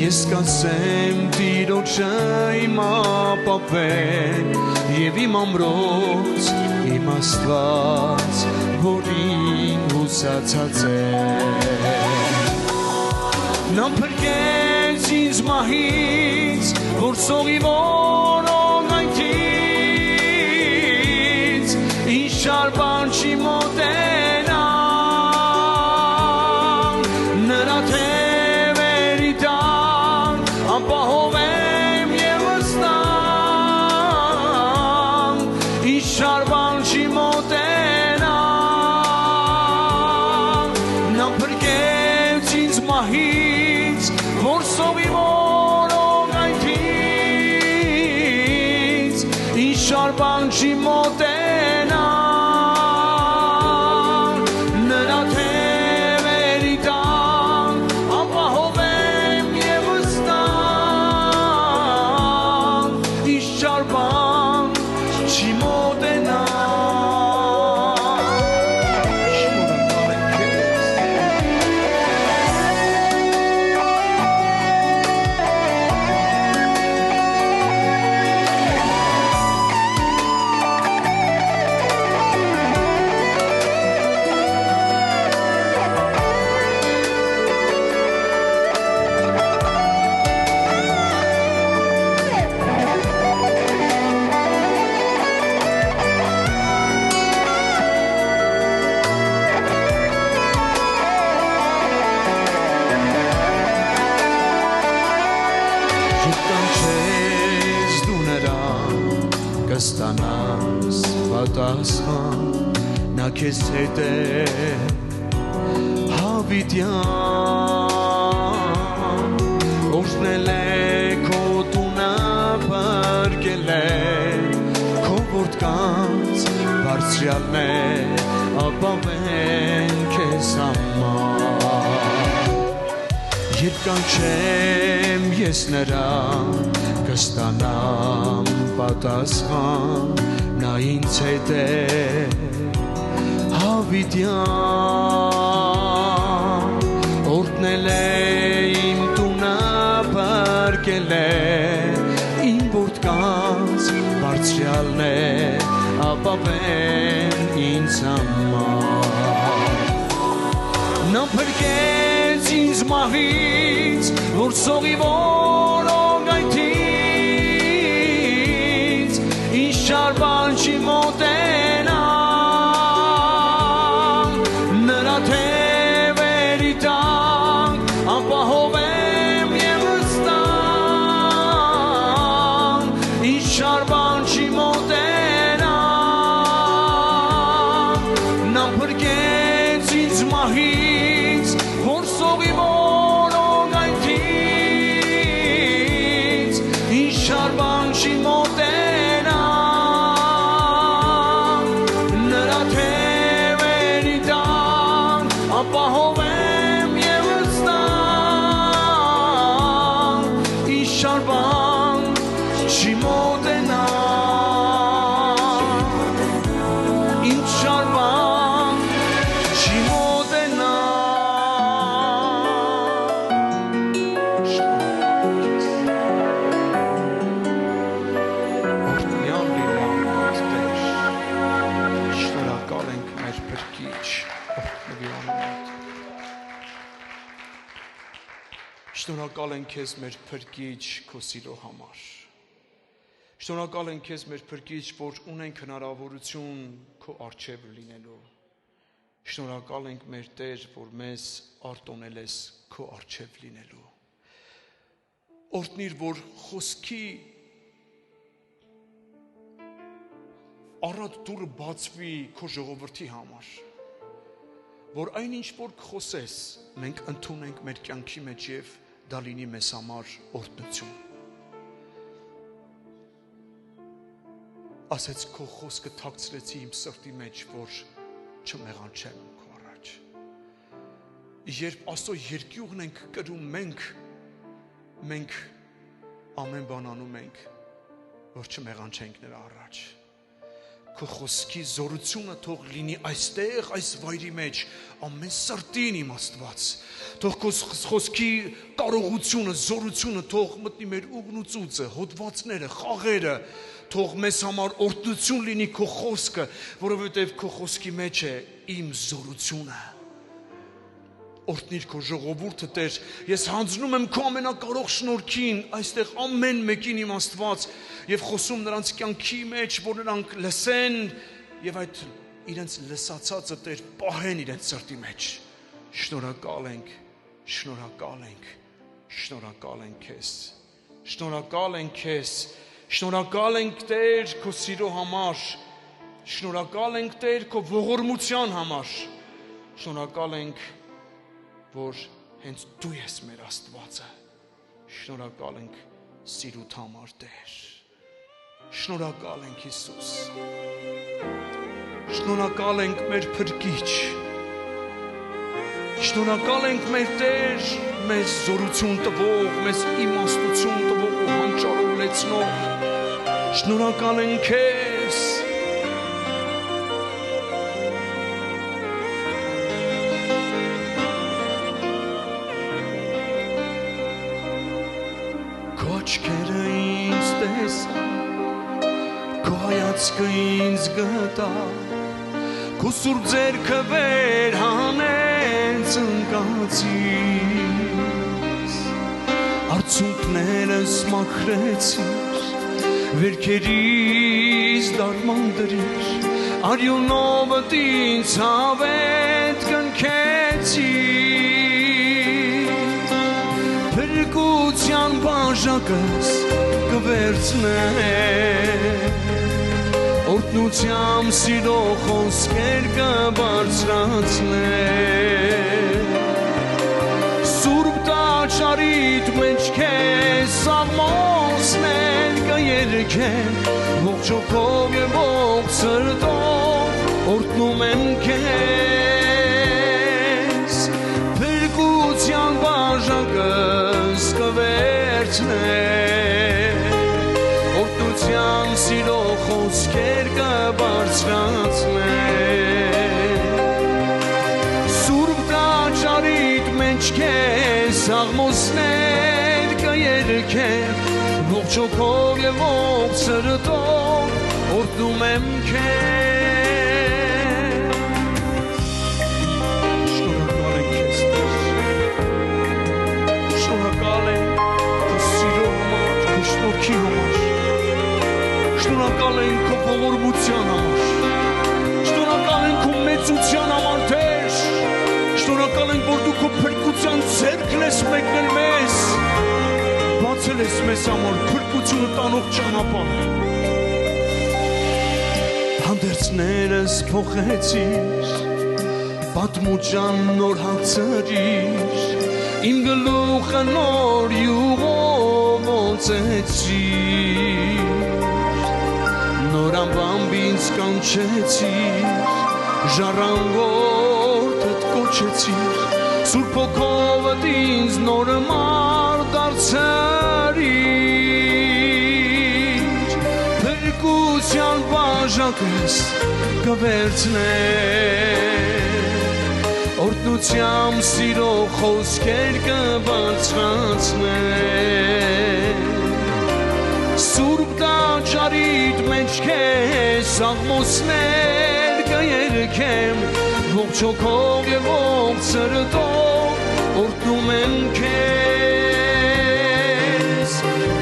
[SPEAKER 2] Ես կասեմ Տիրոջը իմ ապավեն Եվ իմ ամրոց իմ Աստված Որին հուսացած է Նա փրկեց ինձ մահից Որ սողի որոնայթից Ինչ շարբան չի մոտենան Նրա թևերի տան Ապահով եմ և վստահ Ինչ շարբան չի մոտենան Նա փրկեց ինձ մահից Որ սողի որոնայթից Ինչ շարբան չի մոտենան Նրա թևերի տան Ապահով եմ և վստահ Ինչ շարբան չի մոտենան Կստանաս պատասխան նա քեզ հետ է հավիտյան Օրհնել է քո տունը փրկել է քո որդկանց բարձրյալն է ապավեն քեզ համար Երբ կանչեմ ես նրան կստանամ պատասխան նա ինձ հետ է հավիտյան օրհնել է իմ տունը փրկել է իմ որդկանց բարձրյալն է ապավեն ինձ համար նա փրկեց ինձ մահից որ սողի որոնայթից ինչ շարբան չի մոտենան նրա թևերի տակ ապահով եմ և վստահ ինչ շարբան չի մոտենան նա փրկեց ինձ մահից որ սողի որոնայթից ինչ շարբան չի մոտենան նրա թևերի տակ ապահով եմ և վստահ ինչ շարբան չի մոտենան ինչ շարբան չի Շնորհակալ ենք քեզ մեր փրկիչ քո սիրո համար։ Շնորհակալ ենք քեզ մեր փրկիչ, որ ունենք հնարավորություն քո առջև լինելու։ Շնորհակալ ենք մեր Տեր, որ մեզ արտոնել ես քո առջև լինելու։ Օրհնիր, որ խոսքի առատ դուռը բացվի քո ժողովրդի համար։ Որ այնինչ որ կխոսես, մենք ընդունենք մեր կյանքի մեջ եւ դա լինի մեզ համար օրհնություն։ ասեց քո խոսքը թաքցրեցի իմ սրտի մեջ, որ չմեղանչեմ քո առաջ։ Երբ Աստծո երկյուղն ենք կրում մենք ամեն բան անում ենք, որ չմեղանչենք նրա առաջ։ Քո խոսքի զորությունը թող լինի այստեղ, այս վայրի մեջ, ամեն սրտին իմ Աստված։ Թող քո խոսքի կարողությունը, զորությունը թող մտնի մեր ուղնուցուցը, հոդվածները, խաղերը, թող մեզ համար օրհնություն լինի քո խոսքը, որովհետև քո խոսքի մեջ է իմ զորությունը։ Օրհնիր քո ժողովուրդը, Տեր, ես հանձնում եմ քո ամենակարող շնորհքին, այստեղ ամեն մեկին իմ Աստված, եւ խոսում նրանց կյանքի մեջ, որ նրանք լսեն եւ այդ իրենց լսածածը Տեր պահեն իրենց սրտի մեջ։ Շնորհակալ ենք, շնորհակալ ենք, շնորհակալ ենք քեզ։ Շնորհակալ ենք քեզ, շնորհակալ ենք Տեր քո սիրո համար, շնորհակալ ենք Տեր քո ողորմության համար, շնորհակալ ենք որ հենց դու ես մեր Աստվածը, շնորհակալ ենք սիրուդ համար Տեր, շնորհակալ ենք Հիսուս, շնորհակալ ենք մեր փրկիչ, շնորհակալ ենք մեր Տեր, մեզ զորություն տվող, մեզ իմաստություն տվող ու հանճարողացնող, շնորհակալ ենք քեզ, Աչքերը ինձ տեսան, քո հայացքը ինձ գտա, քո սուրբ ձեռքը վեր հանեց ընկածից, արցունքներս մաքրեցիր, վերքերիս դարմանդրիր, արյունովդ ինձ հավետ կնքեցիր, Փրկության բաժակս կվերցնեմ, օրհնությամբ սիրո խոսքեր կբարձրացնեմ, սուրբ տաճարիդ մեջ քեզ սաղմոսներ կերքեմ, ողջ հոգով եւ ողջ սրտով օրհնում եմ քեզ, փրկության բաժակս կվերցնեմ, օրհնության սիրո խոսքեր կբարձրացնեմ, սուրբ տաճարիդ մեջ քեզ սաղմոսներ կերքեմ, ողջ հոգով եւ ողջ սրտով օրհնում եմ քեզ, շնորհակալ ենք քեզ, շնորհակալ ենք քո սիրո համար, քո շնորհքի համար, շնորհակալ ենք քո ողորմության համար, շնորհակալ ենք քո մեծության համար, Տեր, շնորհակալ ենք որ դու քո փրկության ձեռքն ես մեկնել մեզ, բացել ես մեզ համար փրկությունը տանող ճանապարհ, հանդերձներս փոխեցիր, պատմության նոր հացրիր, իմ գլուխը նոր յուղով օծեցիր, նոր ամբամբ ինձ կանչեցիր, ժառանգորդդ կոչեցիր, Սուրբ Հոգովդ ինձ նոր մարդ դարձրիր, փրկության բաժակս կվերցնեմ, օրհնությամբ սիրո խոսքեր կբարձրացնեմ, սուրբ տաճարիդ մեջ քեզ սաղմոսներ կերքեմ, ողջ հոգով եւ ողջ սրտով օրհնում եմ քեզ,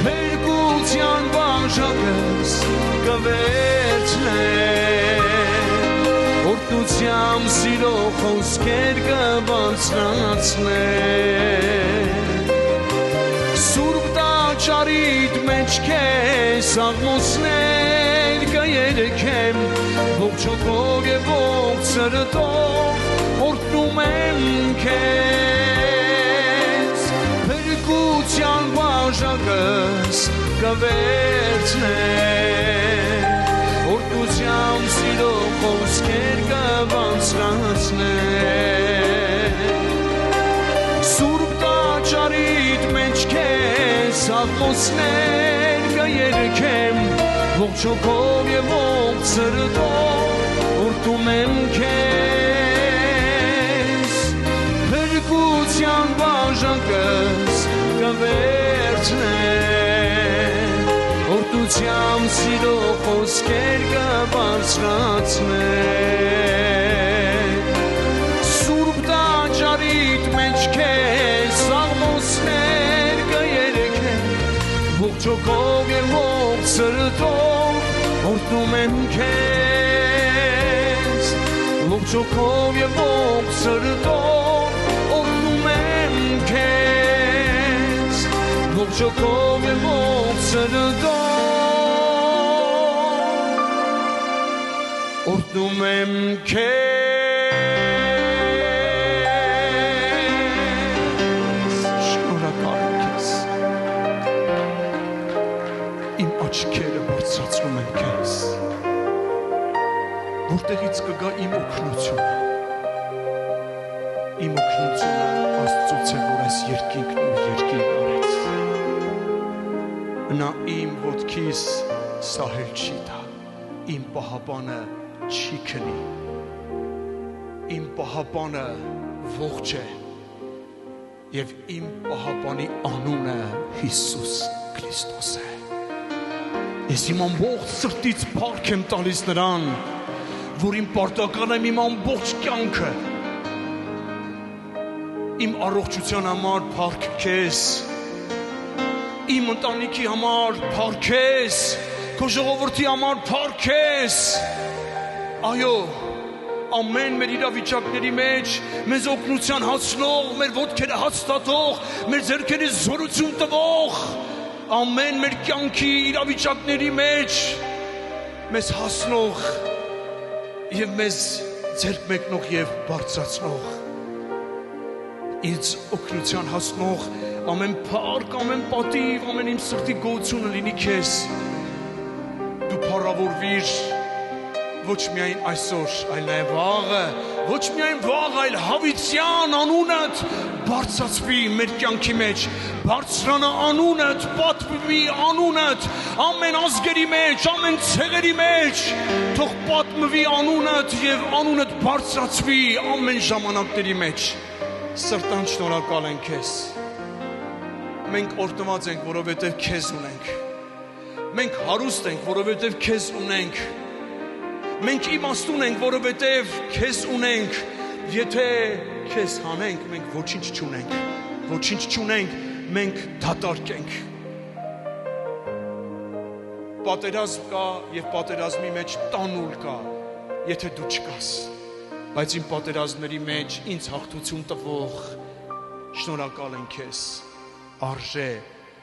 [SPEAKER 2] փրկության բաժակս կվերցնեմ, օրհնությամբ սիրո խոսքեր կբարձրացնեմ, սուրբ տաճարիդ մեջ քեզ սաղմոսներ կերքեմ, ողջ հոգով եւ ողջ սրտով օրհնում եմ քեզ, փրկության բաժակս կվերցնեմ, խոսքեր կբարձրացնեն Սուրբ տաճարիդ մեջ քեզ աղմոսներ կերքեմ ողջ հոգով եւ ողջ սրտով օրհնում եմ քեզ փրկության բաժակս կվերցնեմ օրհնությամբ սիրո խոսքեր կբարձրացնեմ Սուրբ տաճարիդ մեջ քեզ աղմոսներ կերքեմ ողջ հոգով եւ ողջ սրտով օրհնում եմ քեզ ողջ հոգով եւ ողջ սրտով օրհնում եմ քեզ ողջ հոգով եւ ողջ սրտով օրհնում եմ քեզ շնորհակալ եմ քեզ իմ աչքերը բարձրացնում եմ քեզ որտեղից կգա իմ օգնությունը Աստծուց է որ այս երկինքն ու երկիրն արեց նա իմ ոտքիս սահել չի տա իմ պահապանը չի քնի իմ պահապանը ողջ է եւ իմ պահապանի անունը Հիսուս Քրիստոս է ես իմ ամբողջ սրտից փառք եմ տալիս նրան որ իմ պարտական եմ իմ ամբողջ կյանքը իմ առողջության համար փառք քեզ իմ ընտանիքի համար փառք քեզ քո ժողովրդի համար փառք քեզ այո ամեն մեր իրավիճակների մեջ մեզ օգնության հասնող մեր ոտքերը հաստատող մեր ձեռքերը զորություն տվող ամեն մեր կյանքի իրավիճակների մեջ մեզ հասնող եւ մեզ ձեռք մեկնող եւ բարձրացնող ինձ օգնության հասնող ամեն փառք, ամեն պատիվ, ամեն իմ սրտի գոհությունը լինի քեզ դու փառավորվիր ոչ միայն այսօր, այլ նաև վաղը, ոչ միայն վաղ, այլ հավիտյան անունդ բարձրացվի մեր կյանքի մեջ, բարձրանա անունդ, պատվի անունդ, ամեն ազգերի մեջ, ամեն ցեղերի մեջ, թող պատմվի անունդ եւ անունդ բարձրացվի ամեն ժամանակների մեջ։ Սրտան շնորհակալ ենք քեզ։ Մենք օրհնված ենք, որովհետև քեզ ունենք։ Մենք հարուստ ենք, որովհետև քեզ ունենք։ Մենք իմաստուն ենք, որովհետև քեզ ունենք։ Եթե քեզ հանենք, մենք ոչինչ չունենք։ Ոչինչ չունենք, մենք դատարկ ենք։ Պատերազմ կա եւ պատերազմի մեջ տանուլ կա, եթե դու չկաս։ Բայց իմ պատերազմների մեջ ինձ հաղթություն տվող շնորհակալ եմ քեզ։ Արժե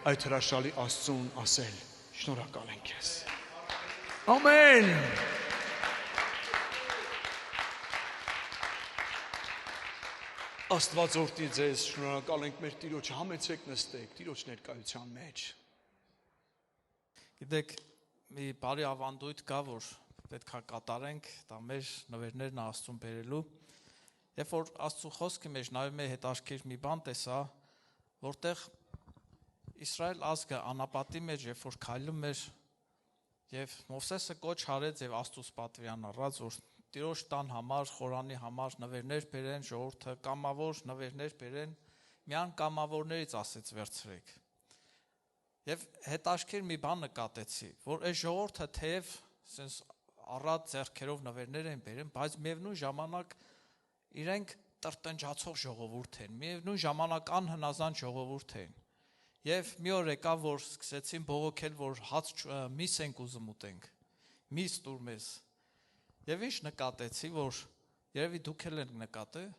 [SPEAKER 2] այդ հրաշալի Աստծուն ասել։ Շնորհակալ եմ քեզ։ Ամեն։ Աստված օրհնի ձեզ, շնորհակալ ենք մեր Տիրոջը, համեցեք նստեք Տիրոջ ներկայության մեջ։
[SPEAKER 3] Գիտեք, մի բարի ավանդույթ կա, որ պետք է կատարենք, դա մեր նվերներն Աստծուն բերելու։ Երբ որ Աստծո խոսքի մեջ նայում եմ հետաքրքիր մի բան տեսա, որտեղ Իսրայել ազգը անապատի մեջ երբ որ քայլում էր եւ Մովսեսը կոչ արեց եւ Աստծուց պատվիրան առած, որ Տիրոջ տան համար, խորանի համար նվերներ բերեն, ժողովուրդը կամավոր նվերներ բերեն, միան կամավորներից ասեց վերցրեք։ Եվ հետաքրքիր մի բան նկատեցի, որ այս ժողովուրդը թեև sense առատ ձեռքերով նվերներ են բերեն, բայց միևնույն ժամանակ իրենք տրտնջացող ժողովուրդ են, միևնույն ժամանակ անհնազանդ ժողովուրդ են։ Եվ մի օր եկավ, որ սկսեցին բողոքել, որ միս ենք ուզում ուտենք, միս տուր մեզ։ Եվ ինչ նկատեցի, որ երևի դուք էլ եք նկատել,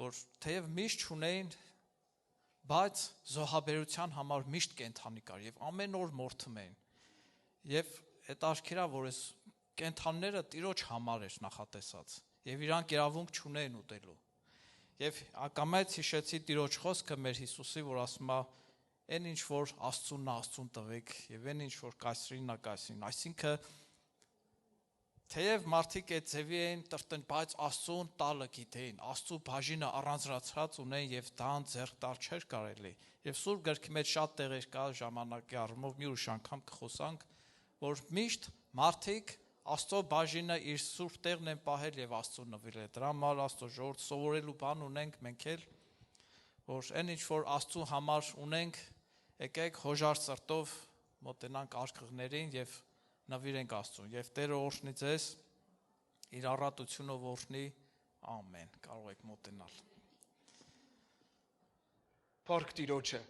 [SPEAKER 3] որ թեև միշտ չունեին, բայց զոհաբերության համար միշտ կենթանի կար եւ ամեն օր մորթում էին։ Եվ հետաքրքիր է, որ այս կենթանները Տիրոջ համար էր նախատեսած եւ իրանք իրավունք չունեն ուտելու։ Եվ ակամայից հիշեցի Տիրոջ խոսքը մեր Հիսուսի, որ ասում է այն ինչ որ Աստծունն Աստծուն տվեք եւ այն ինչ որ կայսրինն կայսրին, այսինքն թեև մարդիկ այդ ձևի էին տրտեն, բայց Աստծուն տալը գիտեին, Աստծու բաժինը առանձնացած ունեն եւ դան ձեռք տալ չէր կարելի։ Եվ Սուրբ գրքի մեջ շատ տեղեր կա ժամանակի առումով մի ուրիշ անգամ կխոսանք, որ միշտ մարդիկ Աստծո բաժինը իր սուրբ տեղն են պահել եւ Աստծուն նվիրել։ Դրա համար Աստծո ժողովուրդ սովորելու բան ունենք մենք էլ, որ այն ինչ որ Աստծու համար ունենք, եկեք հոժար սրտով մոտենանք արկղներին եւ նվիրենք Աստծուն եւ Տերը օրհնի ձեզ, իր առատությունով օրհնի, ամեն, կարող եք մոտենալ։
[SPEAKER 2] Փառք Տիրոջը։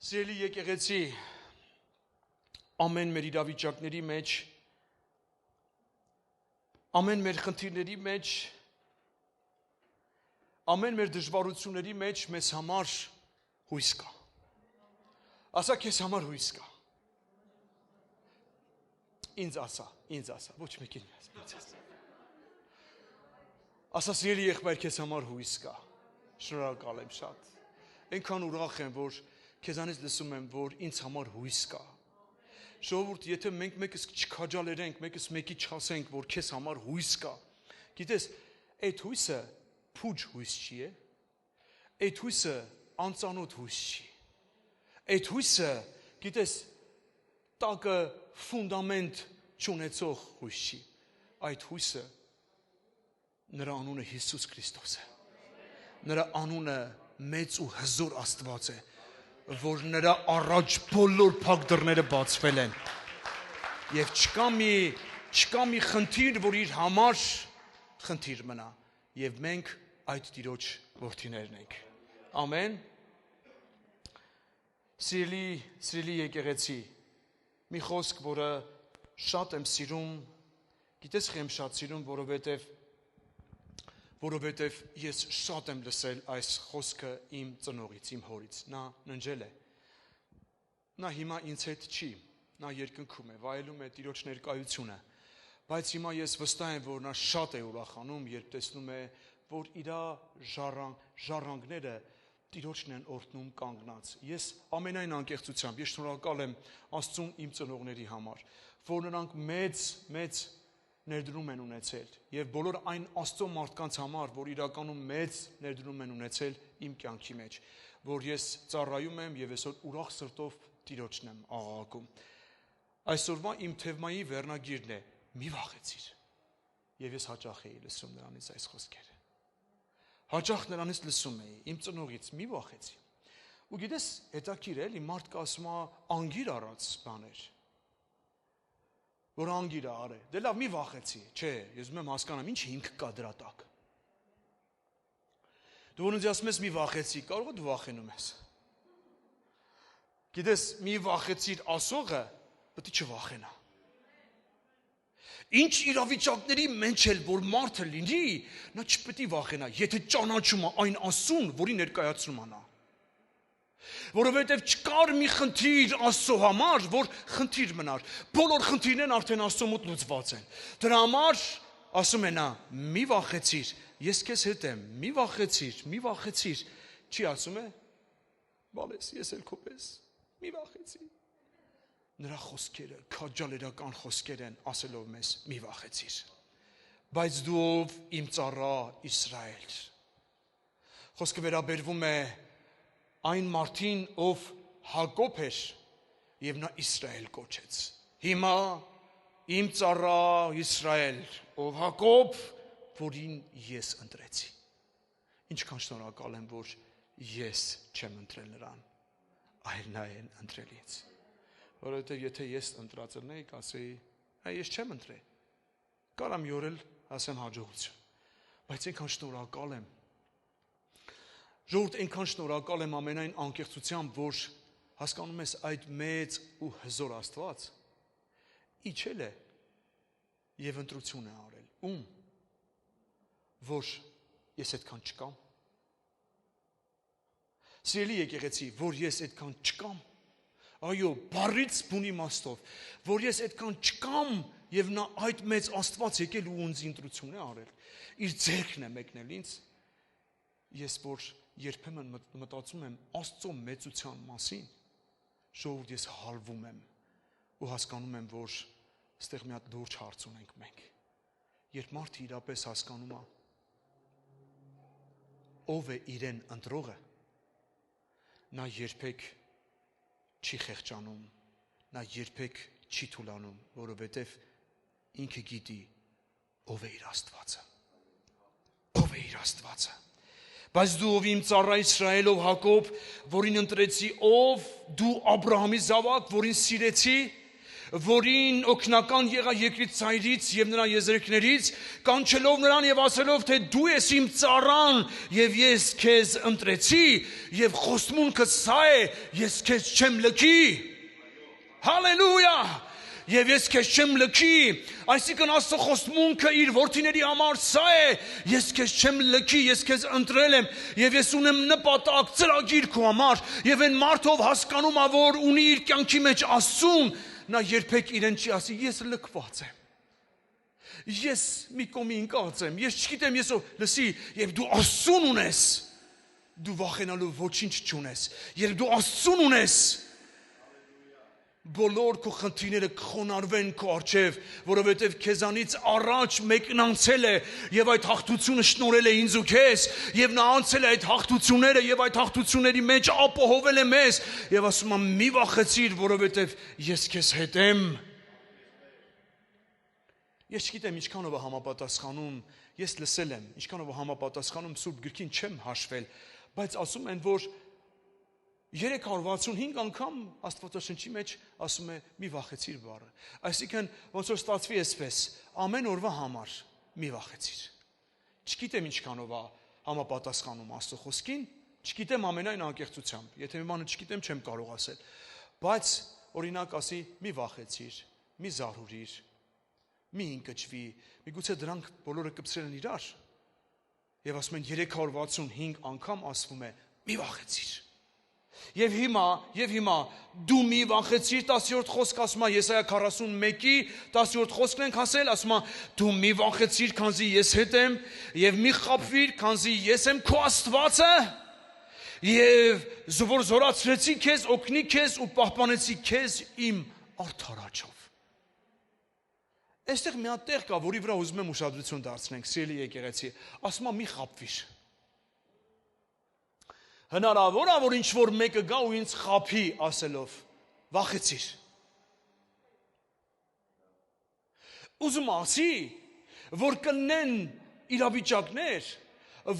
[SPEAKER 2] Սիրելի եկեղեցի, ամեն մեր իրավիճակների մեջ, ամեն մեր խնդիրների մեջ, ամեն մեր դժվարությունների մեջ մեզ համար հույս կա։ Ասա քեզ համար հույս կա։ Ինձ ասա, ոչ մեկին ինձ ասա։ Ասա սիրելի եղբայր, քեզ համար հույս կա։ Շնորհակալ եմ շատ։ Այնքան ուրախ եմ, որ քեզանից լսում եմ, որ ինձ համար հույս կա։ Ժողովուրդ, եթե մենք մեկս չքաջալերենք, մեկս մեկի չասենք, որ քեզ համար հույս կա։ Գիտես, այդ հույսը փուջ հույս չի է։ Այդ հույսը անծանոթ հույս չի։ Այդ հույսը, գիտես, տակը ֆունդամենտ չունեցող հույս չի։ Այդ հույսը նրա անունը Հիսուս Քրիստոս է։ Նրա անունը մեծ ու հզոր Աստված է, որ նրա առաջ բոլոր փակ դռները բացվել են։ Եվ չկա մի խնդիր, որ իր համար խնդիր մնա։ Եվ մենք այդ Տիրոջ որդիներն ենք։ Ամեն։ Սիրելի եկեղեցի, մի խոսք, որը շատ եմ սիրում, գիտես խի եմ շատ սիրում, որովհետև ես շատ եմ լսել այս խոսքը իմ ծնողից, իմ հորից, նա ննջել է, նա հիմա ինձ հետ չի, նա երկնքում է, վայելում է Տիրոջ ներկայությունը, բայց հիմա ես վստահ եմ, որ նա շատ է ուրախանում, երբ տեսնում է, որ իր ժառանգները Տիրոջն են օրհնում կանգնած։ Ես ամենայն անկեղծությամբ, ես շնորհակալ եմ Աստծուն իմ ծնողների համար, որ նրանք մեծ ներդրում են ունեցել եւ բոլոր այն Աստծո մարդկանց համար, որ իրականում մեծ ներդրում են ունեցել իմ կյանքի մեջ, որ ես ծառայում եմ եւ այսօր ուրախ սրտով Տիրոջն եմ աղաղակում։ Այսօրվա իմ թեմայի վերնագիրն է՝ մի վախեցիր։ Եվ ես հաճախ էի լսում նրանից այս խոսքերը։ Հաճախ նրանից լսում էի, իմ ծնողից, մի վախեցի։ Ու գիտես, հետաքրքիր է, մարդը ասում է անգիր առած բաներ։ Որ անգիր է արել։ Դե լավ, մի վախեցի։ Չէ, ես ուզում եմ հասկանամ, ինչ հիմք կա դրա տակ։ Դու ոնց ասում ես մի վախեցի, կարող է դու վախենում ես։ Գիտես, մի վախեցիր ասողը պետք է չվախենա։ Ինչ իրավիճակների մեջ էլ որ մարդը լինի, նա չպետք է վախենա, եթե ճանաչում է այն Աստծուն, որի ներկայացնում է նա։ Որովհետև չկար մի խնդիր Աստծո համար, որ խնդիր մնար։ Բոլոր խնդիրներն արդեն Աստծո մոտ լուծված են։ Դրա համար ասում է նա՝ մի վախեցիր, ես քեզ հետ եմ, մի վախեցիր։ Չի ասում է, բալես, ես էլ քո պես, մի վախեցիր։ Նրա խոսքերը, քաջալերական խոսքեր են ասելով մեզ մի վախեցիր։ Բայց դու ով իմ ծառա Իսրայել։ Խոսքը վերաբերվում է այն մարդին, ով Հակոբ էր եւ նա Իսրայել կոչեց։ Հիմա իմ ծառա Իսրայել, ով Հակոբ, որին ես ընտրեցի։ Ինչքան շնորհակալ եմ, որ ես չեմ ընտրել նրան, այլ նա է ընտրել ինձ։ Որովհետև եթե ես ընտրած ելնեի, կասեի, ես չեմ ընտրել։ Կարամ յորել ասեմ հաջողություն։ Բայց այնքան շնորհակալ եմ։ Ժողովուրդ, այնքան շնորհակալ եմ ամենայն անկեղծությամբ, որ հասկանում ես այդ մեծ ու հզոր Աստված իջել է եւ ընտրություն է արել։ Ում? Որ ես այդքան չկամ։ Սիրելի եկեղեցի, որ ես այդքան չկամ։ Այո, բառից բուն իմաստով, որ ես այդքան չկամ եւ նա այդ մեծ Աստված եկել ու ինձ ընտրություն է արել։ Իր ձեռքն է մեկնել ինձ։ Ես որ երբեմն մտածում եմ Աստծո մեծության մասին, ժողովուրդ, ես հալվում եմ ու հասկանում եմ, որ այստեղ մի հատ լուրջ հարց ունենք մենք։ երբ մարդը իրապես հասկանում է, ով է իրեն ընտրողը, նա երբեք չի խեղճանում, նա երբեք չի թուլանում, որովհետև ինքը գիտի ով է իր Աստվածը, ով է իր Աստվածը։ Բայց դու ով իմ ծառա Իսրայել, ով Հակոբ, որին ընտրեցի, ով դու Աբրահամի զավակ, որին սիրեցի, որին օգնական եղա երկրի ծայրից եւ նրա եզրերքներից, կանչելով նրան եւ ասելով, թե դու ես իմ ծառան եւ ես քեզ ընտրեցի եւ խոստմունքը սա է, ես քեզ չեմ լքի։ Հալելույա։ Եվ ես քեզ չեմ լքի, այսինքն Աստծո խոստմունքը իր որդիների համար սա է, ես քեզ չեմ լքի, ես քեզ ընտրել եմ եւ ես ունեմ նպատակ, ծրագիր քո համար, եւ այն մարդով հասկանում ա, որ ունի իր կյանքի մեջ Աստծուն, նա երբեք իրեն չի ասի, ես լքված եմ։ Ես մի կողմի ընկած եմ, ես չգիտեմ ես ով, լսի, երբ դու Աստծուն ունես, դու վախենալու ոչինչ չունես, երբ դու Աստծուն ունես, բոլոր քո խնդիրները կխոնարհվեն քո առջև, որովհետև քեզանից առաջ մեկն անցել է եւ այդ հաղթությունը շնորհել է ինձ ու քեզ, եւ նա անցել է այդ հաղթությունները եւ այդ հաղթությունների մեջ ապահովել է մեզ եւ ասում է՝ մի վախեցիր, որովհետև ես քեզ հետ եմ։ Ես չգիտեմ ինչքանով է համապատասխանում, ես լսել եմ, ինչքանով է համապատասխանում Սուրբ Գրքին չեմ հաշվել, բայց ասում են, որ 365 անգամ Աստվածաշնչի մեջ ասում է մի վախեցիր բառը։ Այսինքն ոնց որ ստացվի այսպես, ամեն օրվա համար մի վախեցիր։ Չգիտեմ ինչքանով է համապատասխանում Աստծո խոսքին, չգիտեմ ամենայն անկեղծությամբ, եթե մի բանը չգիտեմ չեմ կարող ասել, բայց օրինակ ասի մի վախեցիր, մի զարհուրիր, մի ընկճվի, միգուցե դրանք բոլորը կպցրել են իրար, եւ ասում են 365 անգամ ասվում է մի վախեցիր։ Եվ հիմա դու մի վախեցիր, 10-րդ խոսք ասում է Եսայա 41-ի 10-րդ խոսքն ենք ասել, ասում է դու մի վախեցիր, քանզի ես հետ եմ, եւ մի խաբվիր, քանզի ես եմ քո Աստվածը, եւ որ զորացրեցի քեզ, օգնի քեզ ու պահպանեցի քեզ իմ արդարաճով։ Այստեղ մի հատ տեղ կա, որի վրա ուզում եմ ուշադրություն դարձնենք, սիրելի եկեղեցի, ասում է մի խաբվիր։ Հնարավոր է, որ ինչ-որ մեկը գա ու ինձ խաբի ասելով, վախեցիր։ Ուզում ասի, որ կլնեն իրավիճակներ,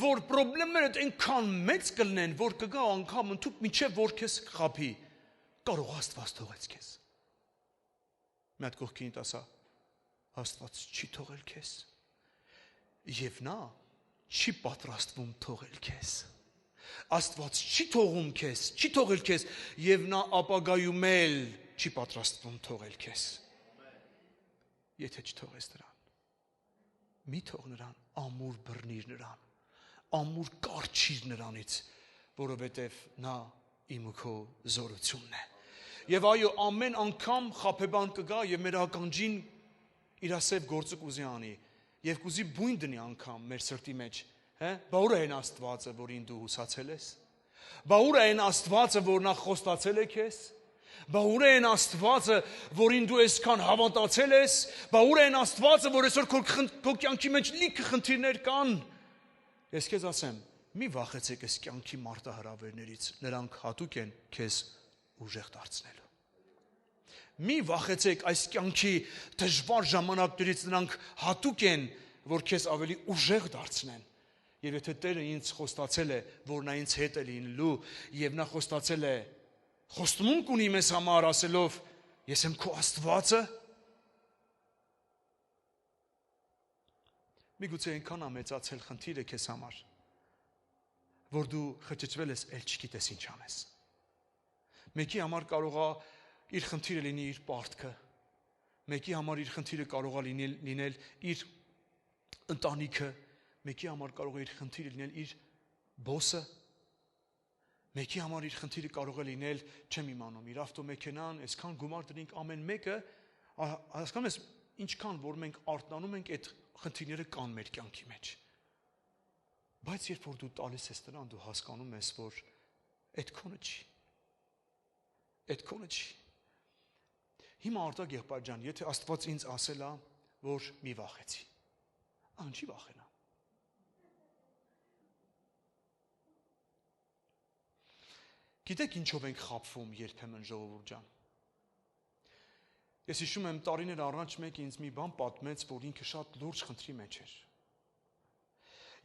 [SPEAKER 2] որ պրոբլեմներդ այնքան մեծ կլնեն, որ կգա անգամ ընդհուպ միջև որ քեզ խաբի, կարող Աստված թողեց քեզ։ Մի հատ կողքին ասա, Աստված չի թողել քեզ, եւ նա չի պատրաստվում թողել քեզ։ Աստված չի թողում քեզ, չի թողել քեզ եւ նա ապագայում էլ չի պատրաստվում թողել քեզ։ Եթե չթողես նրան, մի թող նրան, ամուր բռնիր նրան, ամուր կառչիր նրանից, որովհետեւ նա իմ ու քո զորությունն է։ Եվ այո, ամեն անգամ խաբեբան կգա եւ մեր ականջին իր ասև գործը կուզի անի եւ կուզի բույն դնի անգամ մեր սրտի մեջ։ Բա ուր է այն Աստվածը, որին դու հուսացել ես։ Բա ուր է այն Աստվածը, որ նա խոստացել է քեզ։ Բա ուր է այն Աստվածը, որին դու այսքան հավատացել ես։ Բա ուր է այն Աստվածը, որ այսօր քո կյանքի մեջ լիքը խնդիրներ կան։ Ես քեզ ասեմ, մի վախեցեք այս կյանքի մարտահրավերներից, նրանք հատուկ են քեզ ուժեղ դարձնելու։ Մի վախեցեք այս կյանքի դժվար ժամանակներից, նրանք հատուկ են, որ քեզ ավելի ուժեղ դարձնեն։ Եվ եթե Տերը ինձ խոստացել է, որ նա ինձ հետ է լինելու, եւ նա խոստացել է, խոստմունք ունի մեզ համար ասելով, ես եմ քո Աստվածը, միգուցե այնքան ամեծացել խնդիրը քեզ համար, որ դու խճճվել ես, ել չգիտես ինչ անես։ Մեկի համար կարող է իր խնդիրը լինի իր պարտքը, մեկի համար իր խնդիրը կարող է լինել իր ընտանիքը, մեկի համար կարող է իր խնդիրը լինել իր բոսը, մեկի համար իր խնդիրը կարող է լինել, չեմ իմանում, իր ավտոմեքենան, այսքան գումար դրինք ամեն մեկը, հասկանում ես, ինչքան որ մենք արթնանում ենք, այդ խնդիրները կան մեր կյանքի մեջ։ Բայց երբ որ դու տալիս ես նրան, դու հասկանում ես, որ այդ քոնը չի։ Այդ քոնը չի։ Հիմա Արտակ եղբայր ջան, եթե Աստված ինձ ասել է, որ մի վախեցի, Չի վախենա։ Գիտեք ինչով ենք խաբվում երբեմն ժողովուրդ ջան։ Ես հիշում եմ տարիներ առաջ մեկը ինձ մի բան պատմեց, որ ինքը շատ լուրջ խնդրի մեջ էր։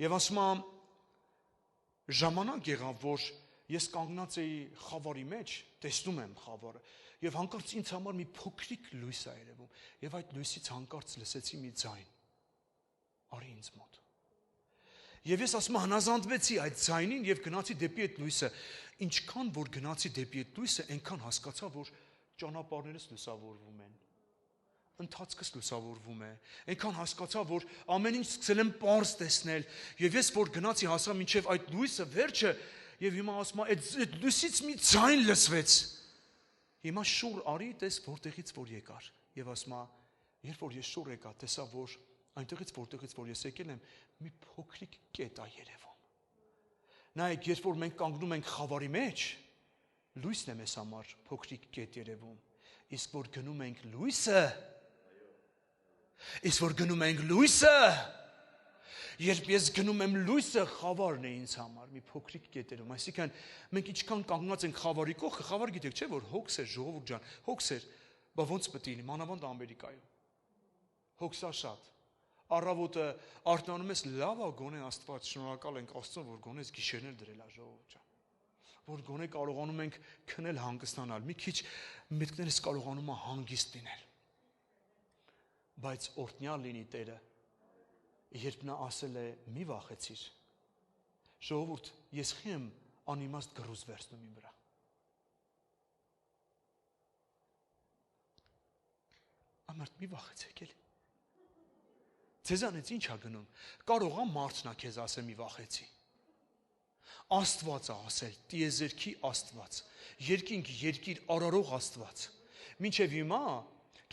[SPEAKER 2] Եվ ասում եմ, ժամանակ եղավ, որ ես կանգնած էի խավարի մեջ, տեսնում եմ խավարը, եւ հանկարծ ինձ համար մի փոքրիկ լույս ա երևում, եւ այդ լույսից հանկարծ լսեցի մի ձայն։ Արի ինձ մոտ։ Եվ ես ասում եմ, հնազանդվեցի այդ ձայնին եւ գնացի դեպի այդ լույսը։ Ինչքան որ գնացի դեպի այդ լույսը, այնքան հասկացա, որ ճանապարհներս լուսավորվում են։ Ընթացքս լուսավորվում է։ Այնքան հասկացա, որ ամեն ինչ սկսել եմ պարզ տեսնել, եւ ես որ գնացի հասա մինչեւ այդ լույսը վերջը, եւ հիմա ասում եմ, այդ լույսից մի ձայն լսվեց։ Հիմա շուռ արի, տես որտեղից որ եկար։ Եվ ասում եմ, երբ որ ես շուռ եկա, տեսա, որ այնտեղից որտեղից որ ես եկել եմ, մի փոքրիկ կետ ա երևում։ Նայեք, երբ որ մենք կանգնում ենք խավարի մեջ, լույսն է մեզ համար փոքրիկ կետ երևում, իսկ որ գնում ենք լույսը, երբ ես գնում եմ լույսը, խավարն է ինձ համար մի փոքրիկ կետերում, այսինքն մենք ինչքան կանգնած ենք խավարի կողքը, խավար գիտեք չէ, որ հոգս է ժողովուրդ ջան, հոգս է, բա ոնց պետք է լինի, մանավանդ Ամերիկայում, հոգսա շատ, առավոտը արթնանում ես, լավ ա գոնե Աստված, շնորհակալ ենք Աստծուն, որ գոնե գիշերներ դրել ա ժողովուրդ ջան, որ գոնե կարողանում ենք քնել հանգստանալ, մի քիչ միտքներս կարողանում ա հանգիստ լինել, բայց օրհնյալ լինի Տերը, երբ նա ասել է մի վախեցիր, ժողովուրդ, ես խի եմ անիմաստ գրուզ վերցնում իմ վրա, ամարդ մի վախեցեք էլի, ձեզանից ինչ ա գնում, կարող ա մարդն ա քեզ ասել մի վախեցի, Աստված ա ասել, տիեզերքի Աստված, երկինք երկիր արարող Աստված, մինչև հիմա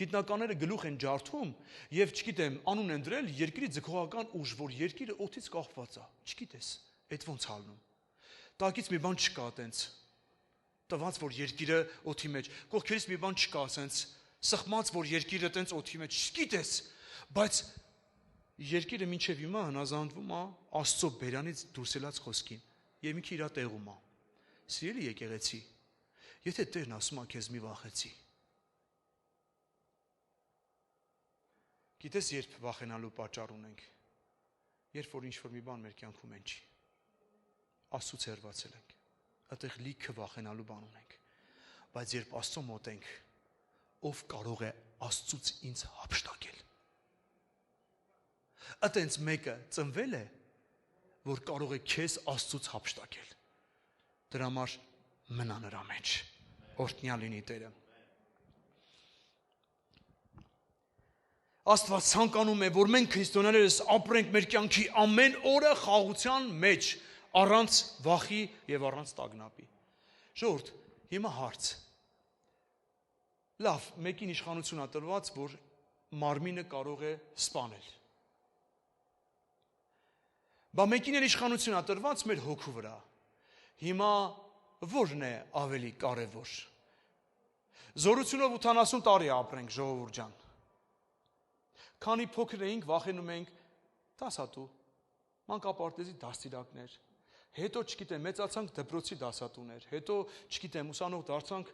[SPEAKER 2] գիտնականները գլուխ են ջարդում եւ չգիտեմ, անուն են դրել երկրի ձգողական ուժ, որ երկիրը օդից կախված է, չգիտես, այդ ոնց հալնում, տակից մի բան չկա այտենց, տված, որ երկիրը օդի մեջ, կողքերից մի բան չկա ասենց, սխմած, որ երկիրը այտենց օդի մեջ, չգիտես, բայց երկիրը մինչև հիմա հնազանդվում է Աստծո բերանից դուրս ելած խոսքին եւ ինքը իր տեղում է։ Սիրելի եկեղեցի, եթե Տերն ասում է քեզ մի վախեցի, գիտես երբ վախենալու պատճառ ունենք, երբ որ ինչ-որ մի բան մեր կյանքում չի, Աստծուց հեռացել ենք, այդտեղ լիքը վախենալու բան ունենք, բայց երբ Աստծո մոտ ենք, ով կարող է Աստծուց ինձ հափշտակել։ Այտենց մեկը ծնվել է, որ կարող է քեզ Աստծուց հափշտակել։ Դրա համար մնա նրա մեջ, օրհնյալ լինի Տերը։ Աստված ցանկանում է, որ մենք քրիստոնյաներս ապրենք մեր կյանքի ամեն օրը խաղաղության մեջ, առանց վախի եւ առանց տագնապի։ Ժողովուրդ, հիմա հարց։ Լավ, մեկին իշխանություն ա տրված, որ մարմինը կարող է սպանել։ Բա մեկին էլ իշխանություն ա տրված մեր հոգու վրա։ Հիմա ո՞րն է ավելի կարևոր։ Զորությունով 80 տարի ապրենք, ժողովուրդ ջան։ Քանի փոքր էինք, վախենում էինք դասատու, մանկապարտեզի դաստիարակներ, հետո չգիտեմ, մեծացանք դպրոցի դասատուներ, հետո չգիտեմ, ուսանող դարձանք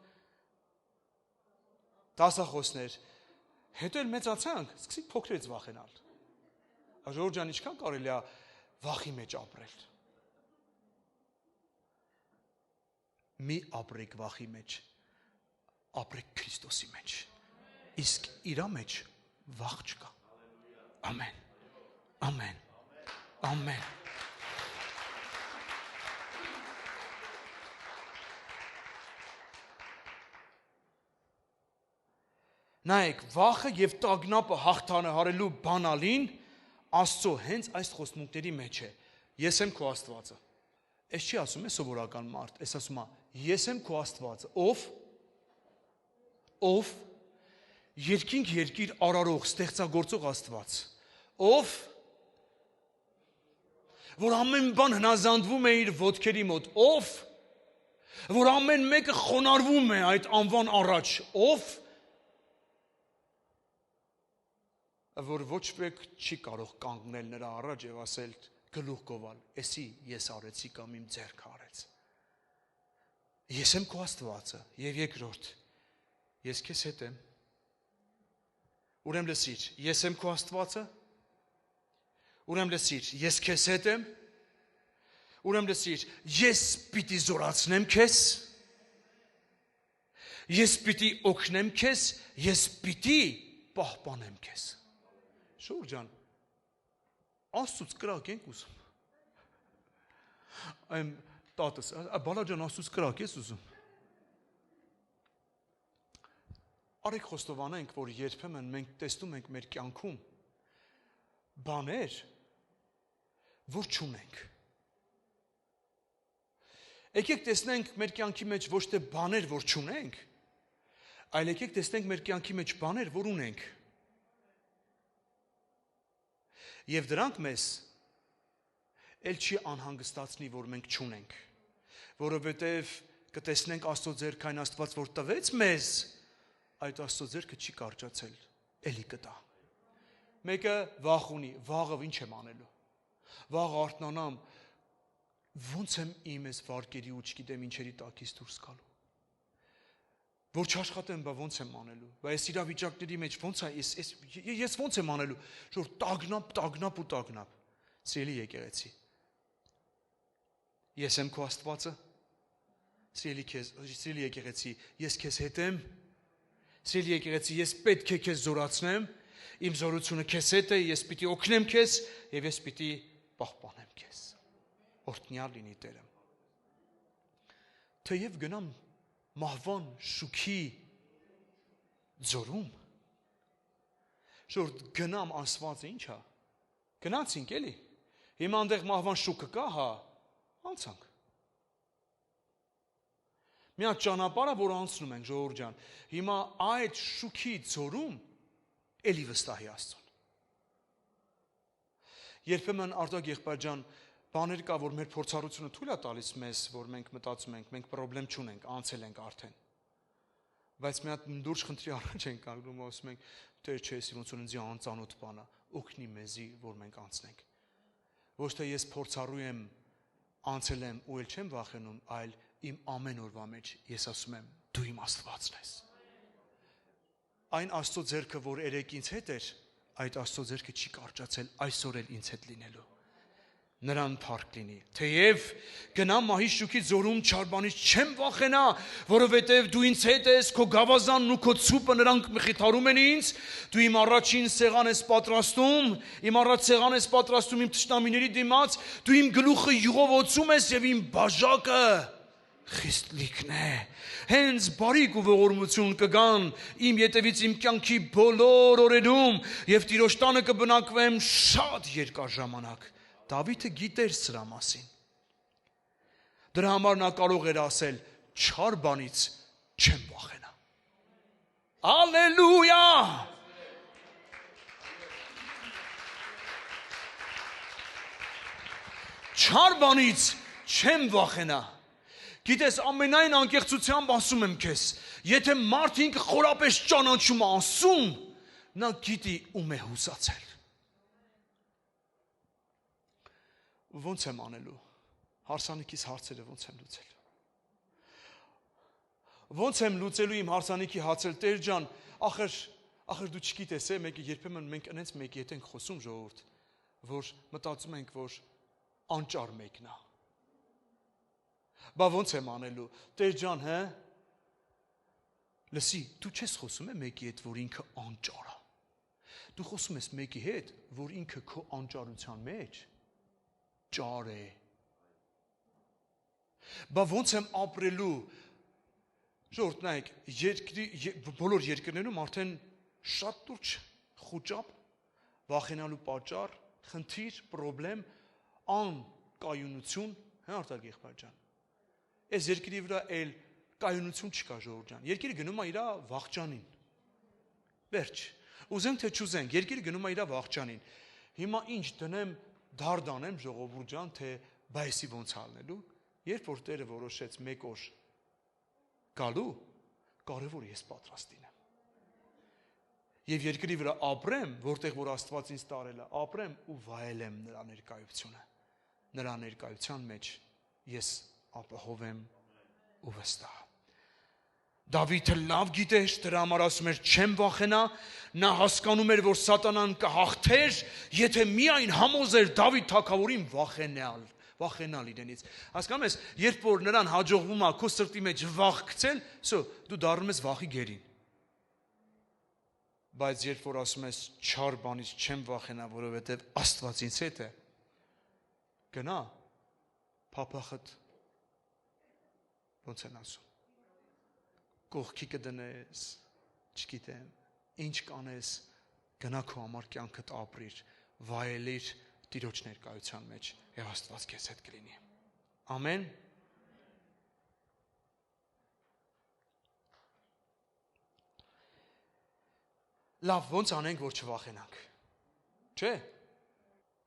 [SPEAKER 2] դասախոսներ, հետո էլ մեծացանք, սկսենք փոքրից վախենալ։ Ժողովուրդ ջան, ինչքան կարելի է վախի մեջ ապրել։ Մի ապրեք վախի մեջ, ապրեք Քրիստոսի մեջ, իսկ իրա մեջ վախ չկա։ Ամեն, ամեն, ամեն։ Նայեք, վախը եւ տագնապը հաղթահարելու բանալին Աստծո հենց այս խոստմունքների մեջ է։ Ես եմ քո Աստվածը։ Այս չի ասում է սովորական մարդ, այս ասում է ես եմ քո Աստվածը, ով երկինք երկիր արարող, ստեղծագործող Աստված, ով որ ամեն բան հնազանդվում է իր ոտքերի մոտ, ով որ ամեն մեկը խոնարհվում է այդ անվան առաջ, ով որ ոչ մեկ չի կարող կանգնել նրա առաջ եւ ասել գլուխ գովալ, էսի ես արեցի կամ իմ ձեռքը արեց։ Ես եմ քո Աստվածը եւ երկրորդ, ես քեզ հետ եմ։ Ուրեմն լսիր, ես եմ քո Աստվածը։ Ուրեմն լսիր, ես քեզ հետ եմ։ Ուրեմն լսիր, ես պիտի զորացնեմ քեզ։ Ես պիտի օգնեմ քեզ, ես պիտի պահպանեմ քեզ։ Շուր ջան, Աստծուց կրակ ենք ուզում։ Այն տատս, բալա ջան, Աստծուց կրակ ես ուզում։ Արեք խոստովանենք, որ երբեմն մենք տեսնում ենք մեր կյանքում բաներ, որ չունենք։ Եկեք տեսնենք մեր կյանքի մեջ ոչ թե բաներ, որ չունենք, այլ եկեք տեսնենք մեր կյանքի մեջ բաներ, որ ունենք։ Եվ դրանք մեզ էլ չի անհանգստացնի, որ մենք չունենք, որովհետև կտեսնենք Աստծո ձեռքը այն Աստված, որ տվեց մեզ, այդ Աստծո ձեռքը չի կարճացել, էլի կտա։ Մեկը վախ ունի, վաղը ինչ եմ անելու։ Վաղ արթնանամ, ոնց եմ իմ ես վարկերի ու չգիտեմ ինչերի տակից դուրս գալու։ Որ չաշխատեմ, բա ոնց եմ անելու։ Բա այս իրավիճակների մեջ ոնց է, ես ոնց եմ անելու։ Որ տագնապ։ Սիրելի եկեղեցի։ Ես եմ քո Աստվածը։ Սիրելի եկեղեցի, ես քեզ հետ եմ։ Սիրելի եկեղեցի, ես պետք է քեզ զորացնեմ։ Իմ զորությունը քեզ հետ է, ես պիտի օգնեմ քեզ եւ ես պիտի պահպանեմ քեզ։ Օրհնյալ լինի Տերը։ Թեև գնամ մահվան շուքի ձորում, որ գնամ ասվածը ինչ է, գնացինք էլի, հիմա այնտեղ մահվան շուկը կա, հա, անցանք։ Մի հատ ճանապարհը, որ անցնում ենք, ժողովուրդ ջան, հիմա այդ շուքի ձորում էլի վստահի Աստծուն։ Երբեմն Արտակ եղբայր ջան, բաներ կա, որ մեր փորձառությունը թույլ է տալիս մեզ, որ մենք մտածում ենք, մենք պրոբլեմ չունենք, անցել ենք արդեն։ Բայց մի հատ դուրս խնդրի առաջ ենք կանգնում, ասում ենք, Տեր չէ, ոնց որ ինձ անծանոթ բան է, օգնի մեզի, որ մենք անցնենք։ Ոչ թե ես փորձառու եմ, անցել եմ ու էլ չեմ վախենում, այլ իմ ամեն օրվա մեջ ես ասում եմ, դու իմ Աստվածն ես։ Այն Աստծո ձեռքը, որ երեք ինձ հետ էր, այդ Աստծո ձեռքը չի կարճացել, այսօր էլ ինձ հետ լինելու։ Նրան փառք լինի։ Թեև գնամ մահի շուքի ձորում չարբանից չեմ վախենա, որովհետև դու ինձ հետ ես, քո գավազանն ու քո ցուպը նրանք մխիթարում են ինձ, դու իմ առաջին սեղան ես պատրաստում, իմ առաջ սեղան ես պատրաստում իմ թշնամիների դիմաց, դու իմ գլուխը յուղովոցում ես եւ իմ բաժակը խիստ լիքն է։ Հենց բարիք ու ողորմություն կգան իմ ետևից իմ կյանքի բոլոր օրերում եւ Տիրոջ տանը կբնակվեմ շատ երկար ժամանակ։ Դավիթը գիտեր սրա մասին։ Դրա համար նա կարող էր ասել. չար բանից չեմ վախենա։ Ալելույա։ Չար բանից չեմ վախենա։ Գիտես, ամենայն անկեղծությամբ ասում եմ քեզ, եթե մարդ ինքը խորապես ճանաչում ասում, նա գիտի ում է հուսացել։ Ոնց եմ անելու։ Հարսանիքիս հարցերը ոնց եմ լուծելու։ Ոնց եմ լուծելու իմ հարսանիքի հարցերը, Տեր ջան, ախր դու չգիտես, մեկը երբեմն մենք այնց մեկի հետ ենք խոսում ժողովուրդ, որ մտածում ենք, որ անճար մեկն է։ Բա ոնց եմ անելու։ Տեր ջան, հա։ Լսի, դու չես խոսում մեկի հետ, որ ինքը անճար է։ Դու խոսում ես մեկի հետ, որ ինքը քո անճարության մեջ ճար է։ Բա ոնց եմ ապրելու։ Ժողովուրդ նայեք, բոլոր երկրներում արդեն շատ լուրջ խուճապ, վախենալու պատճառ, խնդիր, պրոբլեմ, անկայունություն, հա Արտակ եղբայր ջան։ Այս երկրի վրա էլ կայունություն չկա ժողովուրդ ջան։ Երկիրը գնում է իր վախճանին։ Վերջ։ Ուզենք թե չուզենք, երկիրը գնում է իր վախճանին։ Հիմա ինչ դնեմ դարդանեմ ժողովուրդ ջան, թե բայսի ոնց հալնելու, երբ որ Տերը որոշեց մեկ օր գալու, կարևոր ես պատրաստ լինեմ։ Եվ երկրի վրա ապրեմ, որտեղ որ Աստված ինձ տարել է, ապրեմ ու վայելեմ նրա ներկայությունը։ Նրա ներկայության մեջ ես ապահով եմ ու վստահ։ Դավիթը լավ գիտեր, դրա համար ասում էր չեմ վախենա, նա հասկանում էր, որ սատանան կհաղթեր, եթե միայն համոզեր Դավիթ թագավորին վախենալ իրենից։ Հասկանում ես, երբ որ նրան հաջողվում է քո սրտի մեջ վախ գցել, դու դառնում ես վախի գերին։ Բայց երբ որ ասում ես չար բանից չեմ վախենա, որովհետև Աստված ինձ հետ է, գնա, փափախդ ոնց են ասում, կողքի կդնես, չգիտեմ, ինչ կանես, գնա քո համար կյանքդ ապրիր, վայելիր Տիրոջ ներկայության մեջ, եւ Աստված քեզ հետ կլինի։ Ամեն։ Լավ, ոնց անենք, որ չվախենանք։ Չէ՞։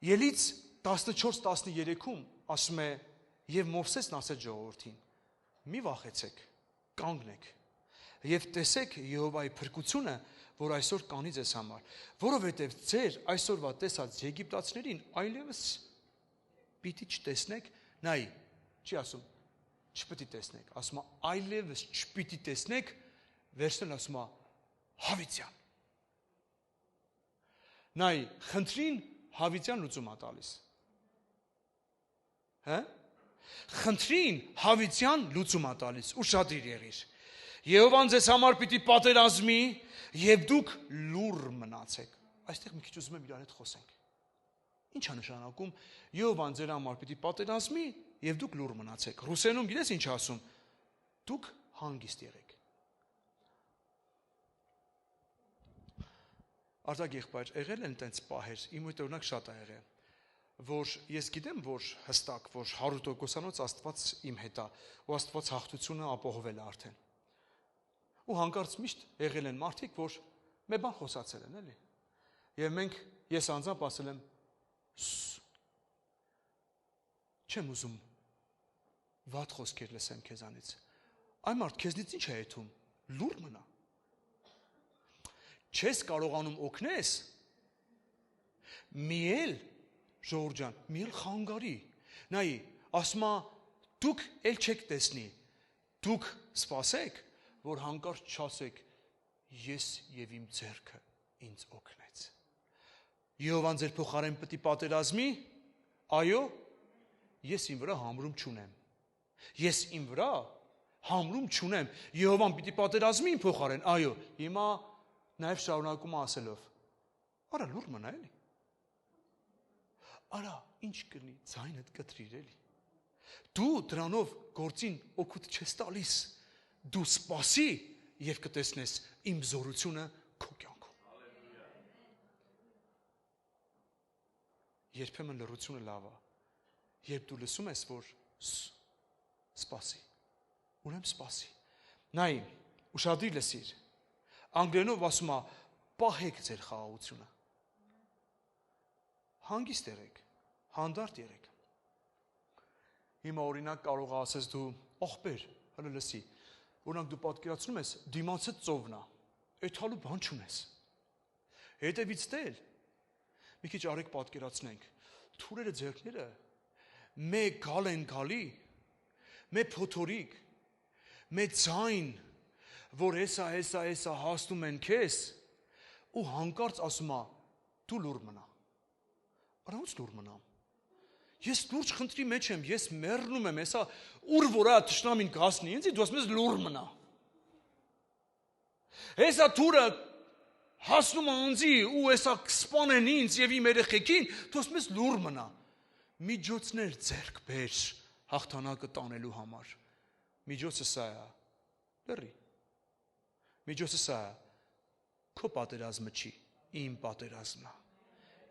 [SPEAKER 2] Ելից 14-13-ում ասում է, եւ Մովսեսն ասեց ժողովրդին. մի վախեցեք, կանգնեք եւ տեսեք Եհովայի փրկությունը, որ այսօր կանի ձեզ համար, որովհետեւ ձեր այսօրվա տեսած եգիպտացիներին այլևս պիտի չտեսնեք, նայ, չի ասում, չպիտի տեսնեք, ասում է այլևս չպիտի տեսնեք, վերջն ասում է հավիտյան։ Նայ, խնդրին հավիտյան լուծում է տալիս։ Հա? Խնդրին հավիտյան լուծում է տալիս, ուշադիր եղիր։ Եհովան ձեզ համար պիտի պատերազմի եւ դուք լուռ մնացեք։ Այստեղ մի քիչ ուզում եմ իրար հետ խոսենք։ Ինչ է նշանակում Եհովան ձեր համար պիտի պատերազմի եւ դուք լուռ մնացեք։ Ռուսերենում գիտես ինչ ասում։ Դուք հանգիստ եղեք։ Արտակ եղբայր, եղել են տենց պահեր, իմ հետ օրինակ շատ է եղել, որ ես գիտեմ, որ հստակ, որ 100%-անոց Աստված իմ հետ է, ու Աստված հաղթությունը ապահովել է արդեն։ Ու հանկարծ միշտ եղել են մարդիկ, որ մի բան խոսացել են, էլի։ Եվ մենք, ես անձամբ ասել եմ, չեմ ուզում վատ խոսքեր լսեմ քեզանից։ Այ մարդ, քեզնից ինչ է եթում, լուռ մնա։ Չես կարողանում օգնես, մի էլ, Ժողովուրդ ջան, մի էլ խանգարի։ Նայ, ասում է, դուք էլ չեք տեսնի, դուք սպասեք, որ հանկարծ չասեք, ես եւ իմ ձեռքը ինձ օգնեց։ Եհովան ձեր փոխարեն պիտի պատերազմի, այո, ես իմ վրա համրում չունեմ։ Ես իմ վրա համրում չունեմ։ Եհովան պիտի պատերազմի իմ փոխարեն, այո, հիմա նաև շարունակում ասելով, արա լուռ մնա էլի, արա ինչ կլինի, ձայնդ կտրիր էլի, դու դրանով գործին օգուտ չես տալիս, դու սպասի և կտեսնես իմ զորությունը քո կյանքում։ Երբեմն լռությունը լավ է, երբ դու լսում ես, որ սպասի, ուրեմն սպասի, նայ, ուշադիր լսիր, անգլերենով ասում է, պահեք ձեր խաղաղությունը։ Հանգիստ եղեք, հանդարտ եղեք։ Հիմա օրինակ կարող ասես դու, ախպեր, հələ լսի, օրինակ դու պատկերացնում ես, դիմացդ ծովն է, այդ հալու բան չունես։ Հետևից դել, մի քիչ արեք պատկերացնենք, թուրերը ձեռքները, մեկ գալ են գալի, մեկ փոթորիկ, մեկ ձայն, որ հեսա հասնում են քեզ, ու հանկարծ ասում է, դու լուռ մնա։ Արա ոնց լուռ մնամ։ Ես լուրջ խնդրի մեջ եմ, ես մեռնում եմ, հեսա ուր որ է թշնամին կհասնի ինձ, դու ասում ես լուռ մնա։ Հեսա թուրը հասնում է ինձի ու հեսա կսպանեն ինձ եւ իմ երեխեքին, դու ասում ես լուռ մնա։ Միջոցներ ձեռք բեր հաղթանակը տանելու համար։ Միջոցը սա է։ Լռի։ Միջոցը սա է, քո պատերազմը չի, իմ պատերազմն է,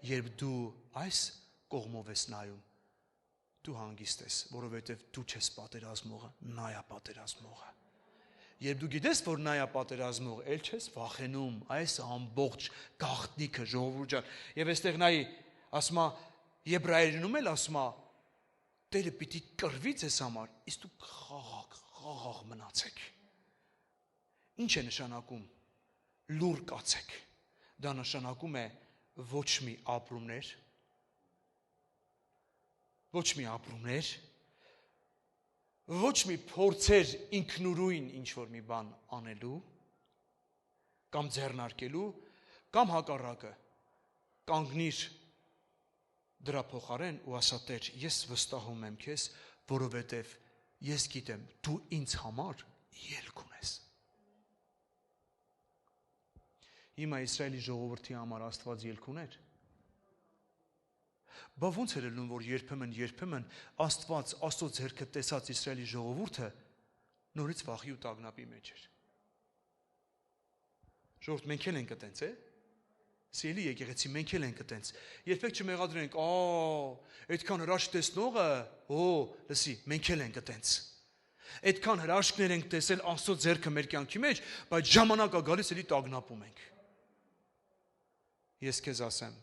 [SPEAKER 2] երբ դու այս կողմով ես նայում, դու հանգիստ ես, որովհետև դու չես պատերազմողը, նա է պատերազմողը, երբ դու գիտես, որ նա է պատերազմողը, էլ չես վախենում, այս ամբողջ գաղտնիքը, ժողովուրդ ջան, և այստեղ նայի, ասում է, Եբրայերենում էլ ասում է, Տերը պիտի կռվի ձեզ համար, իսկ դու խաղաղ մնացեք։ Ինչ է նշանակում, լուռ կացեք, դա նշանակում է ոչ մի ապրումներ, ոչ մի փորձեր ինքնուրույն ինչ-որ մի բան անելու, կամ ձեռնարկելու, կամ հակառակը, կանգնիր դրա փոխարեն ու ասա Տեր, ես վստահում եմ քեզ, որովհետև ես գիտեմ, դու ինձ համար ելք ունես։ Հիմա Իսրայելի ժողովրդի համար Աստված ելք ուներ։ Բա ոնց էր ելնում, որ երբեմն Աստված Աստծո ձեռքը տեսած Իսրայելի ժողովուրդը նորից վախի ու տագնապի մեջ էր։ Ժողովուրդ, մենք էլ ենք այտենց, Սիրելի եկեղեցի, մենք էլ ենք այտենց։ Երբեք չմեղադրենք, այդքան հրաշք տեսնողը, լսի, մենք էլ ենք այտենց։ Այդքան հրաշքներ ենք տեսել Աստծո ձեռքը մեր կյանքի մեջ, բայց ժամանակը գալիս էլի տագնապում ենք։ Ես քեզ ասեմ,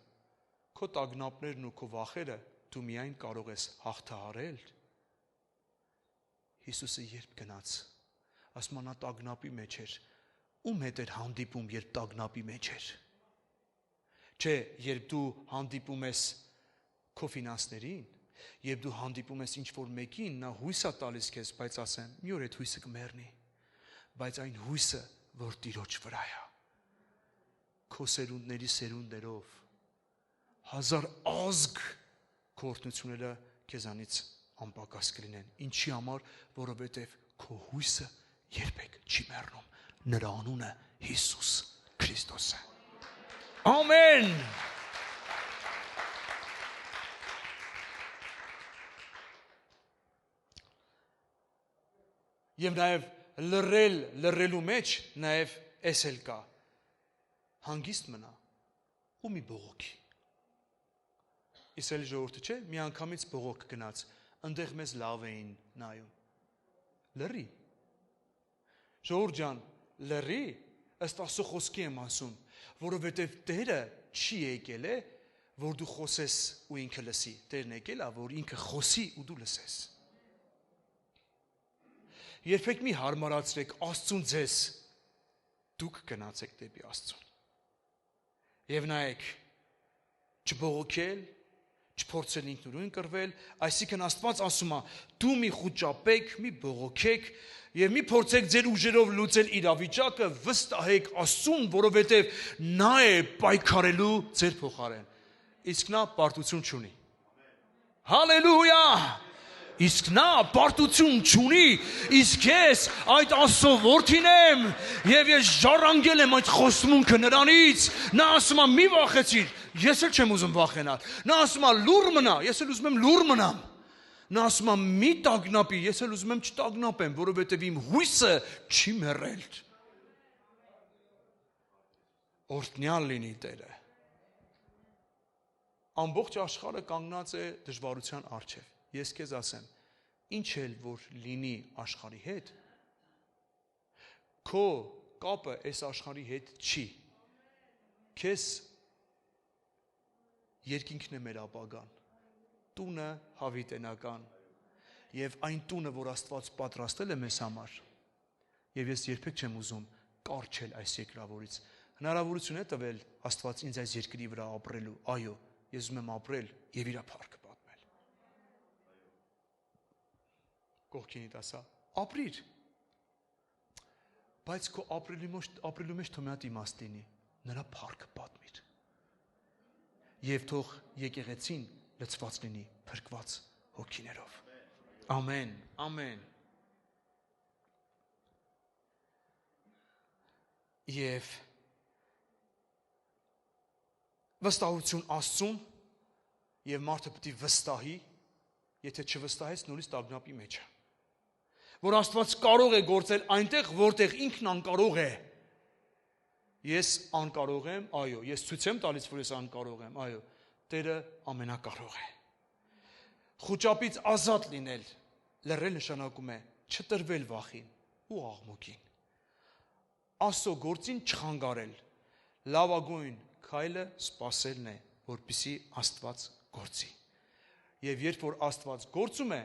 [SPEAKER 2] քո տագնապներն ու քո վախերը դու միայն կարող ես հաղթահարել։ Հիսուսը երբ գնաց, ասում նա տագնապի մեջ էր, ում հետ էր հանդիպում, երբ տագնապի մեջ էր։ Չէ, երբ դու հանդիպում ես քո ֆինանսներին, երբ դու հանդիպում ես ինչ-որ մեկին, նա հույս է տալիս քեզ, բայց ասեմ, մի օր այդ հույսը կմեռնի, բայց այն հույսը, որ Տիրոջ վրա է, քո սերունդների սերունդերով, հազար ազգ քո օրհնությունները քեզանից անպակաս կլինեն։ Ինչի համար, որովհետև քո հույսը երբեք չի մեռնում, նրա անունը Հիսուս Քրիստոս է։ Ամեն։ Եվ նաև լռելու մեջ նաև էս էլ կա, հանգիստ մնա ու մի բողոքի։ Իսրայելի ժողովուրդը չէ, մի անգամից բողոք գնաց, ընդեղ մեզ լավ էին նայում։ Լռի։ Ժողովուրդ ջան, լռի, ըստ Աստծո խոսքի եմ ասում, որովհետև Տերը չի եկել է, որ դու խոսես ու ինքը լսի։ Տերն եկել է, որ ինքը խոսի ու դու լսես։ Երբեք մի հարմարացրեք Աստծուն ձեզ, դուք գնացեք դեպի Աստծուն։ Եվ նայեք, չբողոքել, չփորձել ինքնուրույն կռվել, այսինքն Աստված ասում է, դու մի խուճապեք, մի բողոքեք եւ մի փորձեք ձեր ուժերով լուծել իրավիճակը, վստահեք Աստծուն, որովհետեւ նա է պայքարելու ձեր փոխարեն։ Իսկ նա պարտություն չունի։ Հալելույա։ Իսկ նա պարտություն չունի, իսկ ես այդ Աստծո որդին եմ եւ ես ժառանգել եմ այդ խոստմունքը նրանից։ Նա ասում է՝ մի վախեցիր, ես էլ չեմ ուզում վախենալ։ Նա ասում է՝ լուռ մնա, ես էլ ուզում եմ լուռ մնամ։ Նա ասում է՝ մի տագնապի, ես էլ ուզում եմ չտագնապեմ, որովհետեւ իմ հույսը չի մեռել։ Օրհնյալ լինի Տերը։ Ամբողջ աշխարհը կանգնած է դժվարության առջև։ Ես քեզ ասեմ, ինչ էլ որ լինի աշխարհի հետ, քո կապը այս աշխարհի հետ չի։ Քեզ երկինքն է մեր ապագան, տունը հավիտենական, եւ այն տունը, որ Աստված պատրաստել է մեզ համար, եւ ես երբեք չեմ ուզում կարճել այս երկրավորից։ Հնարավորություն է տվել Աստված ինձ այս երկրի վրա ապրելու, այո, ես ուզում եմ ապրել եւ իր փառքը պատմել։ Կողքինիդ ասա, ապրիր, բայց քո ապրելու մեջ թող մի հատ իմաստ լինի, նրա փառքը պատմիր։ Եվ թող եկեղեցին լցված լինի փրկված հոգիներով։ Ամեն, ամեն։ Եվ վստահություն Աստծուն եւ մարդը պետք է վստահի, եթե չվստահես նորից տագնապի մեջ է։ Որ Աստված կարող է գործել այնտեղ, որտեղ ինքն անկարող է։ Ես անկարող եմ, այո, ես ցույց եմ տալիս, որ ես անկարող եմ, այո, Տերը ամենակարող է։ Խուճապից ազատ լինել, լռել նշանակում է չտրվել վախին ու աղմուկին։ Աստծո գործին չխանգարել, լավագույն քայլը սпасելն է, որպեսզի Աստված գործի։ Եվ երբ որ Աստված գործում է,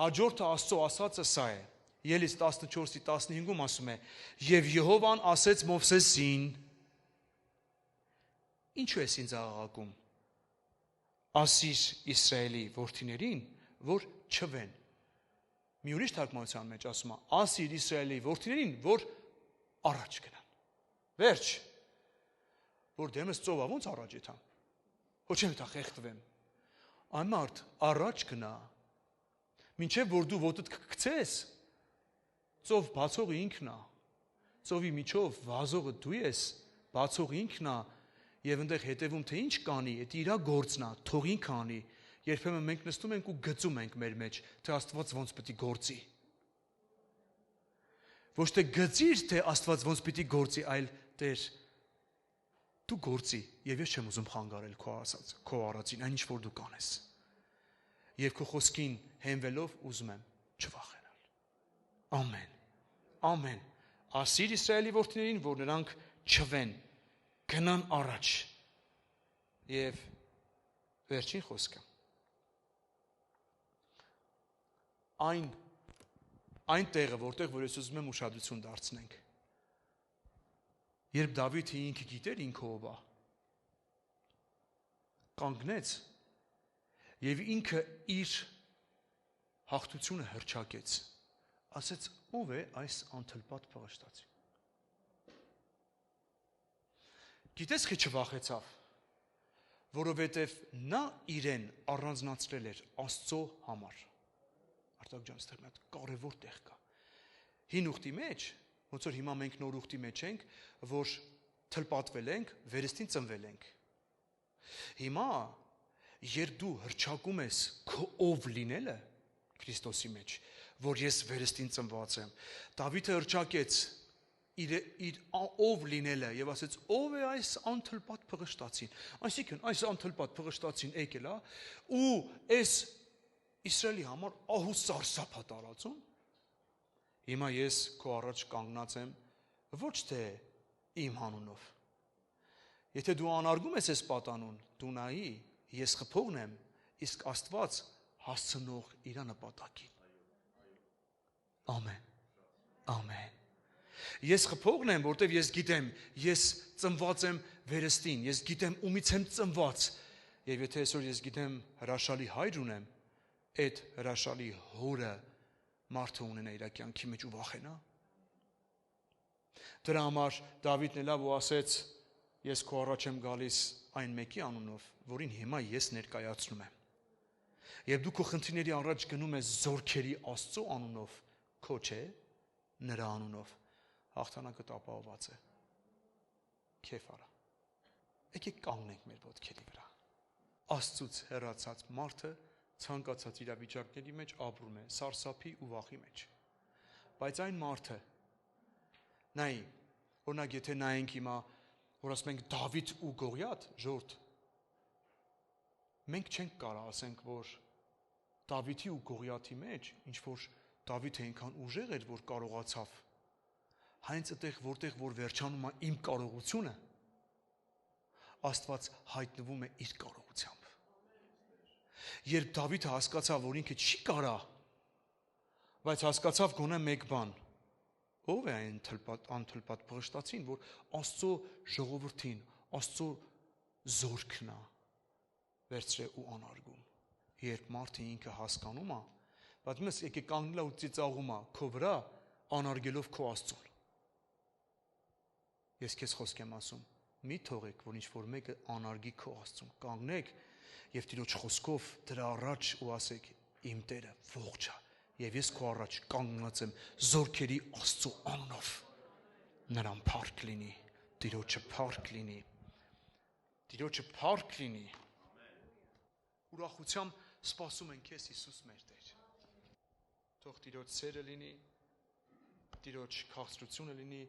[SPEAKER 2] հաջորդը Աստծո ասածը սա է։ Ելից 14:15-ում ասում է. «Եվ Եհովան ասեց Մովսեսին. Ինչու ես ինձ աղաղակում։ Ասիր Իսրայելի որդիներին, որ չվեն։ Մի ուրիշ թարգմանության մեջ ասում է. ասիր Իսրայելի որդիներին, որ առաջ գնան։ Վերջ։ Որ դեմս ծովա ոնց առաջ եթամ։ Ոչ եմ դա խեղդվեմ։ Այն մարդ առաջ գնա։ Մինչև որ դու ոտդ կգցես, ծով բացողը ինքն է։ Ծովի միջով վազողը դու ես, բացողը ինքն է, եւ այնտեղ հետևում թե ինչ կանի, դա իր գործն է, թող ինքը անի։ Երբեմն մենք նստում ենք ու գծում ենք մեր մեջ, թե Աստված ոնց պետք է գործի։ Ոչ թե գծիր, թե Աստված ոնց պետք է գործի, այլ Տեր դու գործի, եւ ես չեմ ուզում խանգարել քո արածին, այն ինչ որ դու կանես։ Եվ քո խոսքին հենվելով ուզում եմ չվախենալ։ Ամեն։ Ամեն։ Ասիր Իսրայելի որդիներին, որ նրանք չվեն, գնան առաջ։ Եվ վերջին խոսքը։ Այն տեղը, որտեղ որ ես ուզում եմ ուշադրություն դարձնենք։ Երբ Դավիթը ինքը գիտեր ինքը ով է, կանգնեց եւ ինքը իր հաղթությունը հռչակեց, ասեց ով է այս անթլպատ փղշտացի։ Գիտես թե չվախեցավ, որովհետեւ նա իրեն առանձնացրել էր Աստծո համար։ Արտակ ջան, ստեղ մի հատ կարևոր տեղ կա։ Հին ուխտի մեջ, ոնց որ հիմա մենք նոր ուխտի մեջ ենք, որ թլպատվել ենք, վերստին ծնվել ենք։ Հիմա, երբ դու հռչակում ես քո ով լինելը Քրիստոսի մեջ, որ ես վերստին ծնված եմ, Դավիթը հռչակեց իր ով լինելը եւ ասեց ով է այս անթլպատ փղշտացին։ Այսինքն այս անթլպատ փղշտացին եկել է ու այս Իսրայելի համար ահու սարսափա տարածում։ Հիմա ես քո առաջ կանգնած եմ ոչ թե իմ հանունով։ Եթե դու անարգում ես այս պատանուն, դու նայի, ես խփողն եմ, իսկ Աստված հասցնող իր նպատակին։ Ամեն։ Ամեն։ Ես խփողն եմ, որտեվ ես գիտեմ, ես ծնված եմ վերստին, ես գիտեմ ումից եմ ծնված, եւ եթե այսօր ես գիտեմ հրաշալի հայր ունեմ, այդ հրաշալի հորը մարդը ունենա իր կյանքի մեջ ու վախենա։ Դրա համար Դավիթն ելավ ու ասեց. ես քո առաջ եմ գալիս այն մեկի անունով, որին հիմա ես ներկայացնում եմ։ Եվ դու քո խնդիրների առաջ գնում ես զորքերի Աստծո անունով, քո չէ, նրա անունով, հաղթանակը ապահովված է։ Քեֆ արա։ Եկեք կանգնենք մեր ոտքերի վրա։ Աստծուց հեռացած մարդը ցանկացած իրավիճակների մեջ ապրում է սարսափի ու վախի մեջ։ Բայց այն մարդը, նայ, օրինակ եթե նայենք հիմա, որ ասում ենք Դավիթ ու Գողիաթ, ժողովուրդ, մենք չենք կարող ասենք, որ Դավիթի ու Գողիաթի մեջ, ինչ որ Դավիթը այնքան ուժեղ էր, որ կարողացավ, հենց այդտեղ, որտեղ որ վերջանում է իմ կարողությունը, Աստված հայտնվում է իր կարողությամբ։ Երբ Դավիթը հասկացավ, որ ինքը չի կարա, բայց հասկացավ գոնե մեկ բան, ով է այն անթլպատ փղշտացին, որ Աստծո ժողովրդին, Աստծո զորքն է վերցրել ու անարգում։ Երբ մարդը ինքը հասկանում է, բայց մենք եկե կանգնելա ու ծիծաղում է քո վրա, անարգելով քո Աստծուն։ Ես քեզ խոսք եմ ասում, մի թողեք, որ ինչ-որ մեկը անարգի քո Աստծուն, կանգնեք եւ Տիրոջ խոսքով դրա առաջ ու ասեք. իմ Տերը ողջ է, եւ ես քո առաջ կանգնած եմ զորքերի Աստծո անունով։ Նրան փառք լինի, Տիրոջը փառք լինի։ Տիրոջը փառք լինի։ Ուրախությամբ սպասում ենք քեզ Հիսուս մեր Տեր։ Թող Տիրոջ սերը լինի, Տիրոջ քաղցրությունը լինի։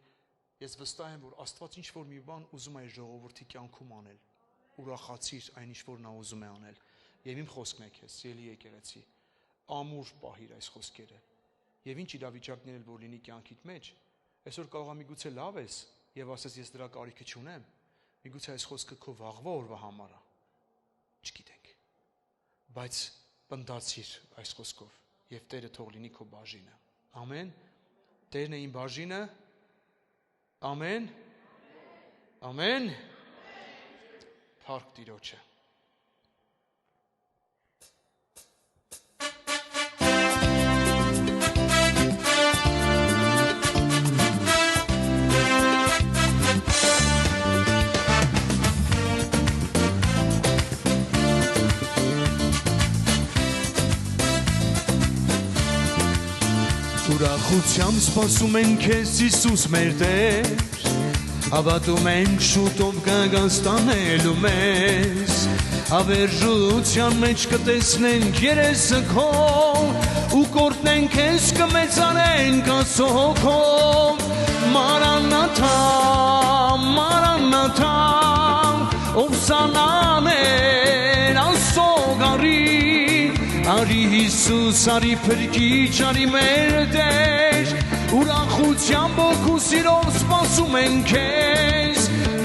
[SPEAKER 2] Ես վստահ եմ, որ Աստված ինչ որ մի բան ուզում է ժողովրդի կյանքում անել։ Ուրախացիր այն ինչ որ նա ուզում է անել։ Եվ իմ խոսքն է քեզ, սիրելի եկեղեցի, ամուր պահիր այս խոսքերը։ Եվ ինչ իրավիճակներ էլ որ լինի կյանքիդ մեջ, այսօր կարող է միգուցե լավ ես եւ ասես ես դրա կարիքը չունեմ։ Միգուցե այս խոսքը քո վաղվա օրվա համար է։ Չգիտենք։ Բայց պնդացիր այս խոսքով եւ Տերը թող լինի քո բաժինը։ Ամեն։ Տերն է իմ բաժինը։ Ամեն։ Ամեն։ Փառք Տիրոջը։ Ուրախությամբ սպասում են քեզ Հիսուս մեր Տեր, հավատում ենք շուտով կգաս տանելու մեզ, հավերժության մեջ կտեսնենք երեսը քո, ու կորտնենք քեզ կմեծանենք Աստծո հոգով, Մարանաթա, Մարանաթա, ով սանաներ Աստծո գարի, Արի Հիսուս, արի փրկիչ, արի մեր Տեր, ուրախությամբ ոգու սիրով սպասում ենք քեզ,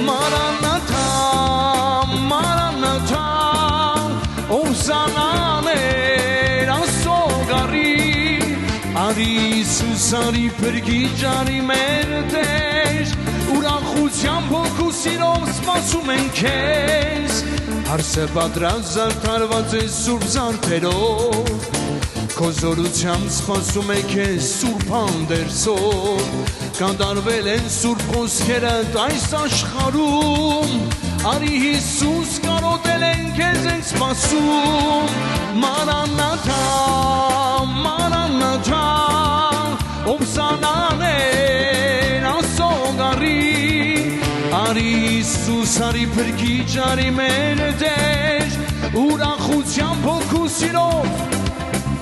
[SPEAKER 2] Մարանաթա, Մարանաթա, ով սանաներ Աստծո գարի, արի Հիսուս, արի փրկիչ, արի մեր Տեր, ուրախությամբ ոգու սիրով սպասում ենք քեզ, Հարսը պատրաստ զարդարված է սուրբ զարդերով, քո զորությամբ սպասում է քեզ սուրբ հանդերձով, կատարվել են սուրբ խոսքերդ այս աշխարհում, արի Հիսուս կարոտել են քեզ ենք սպասում, Մարանաթա, Մարանաթա, ով սանաներ Աստծո գարի, Արի Հիսուս, արի փրկիչ, արի մեր Տեր, ուրախությամբ ոգու սիրով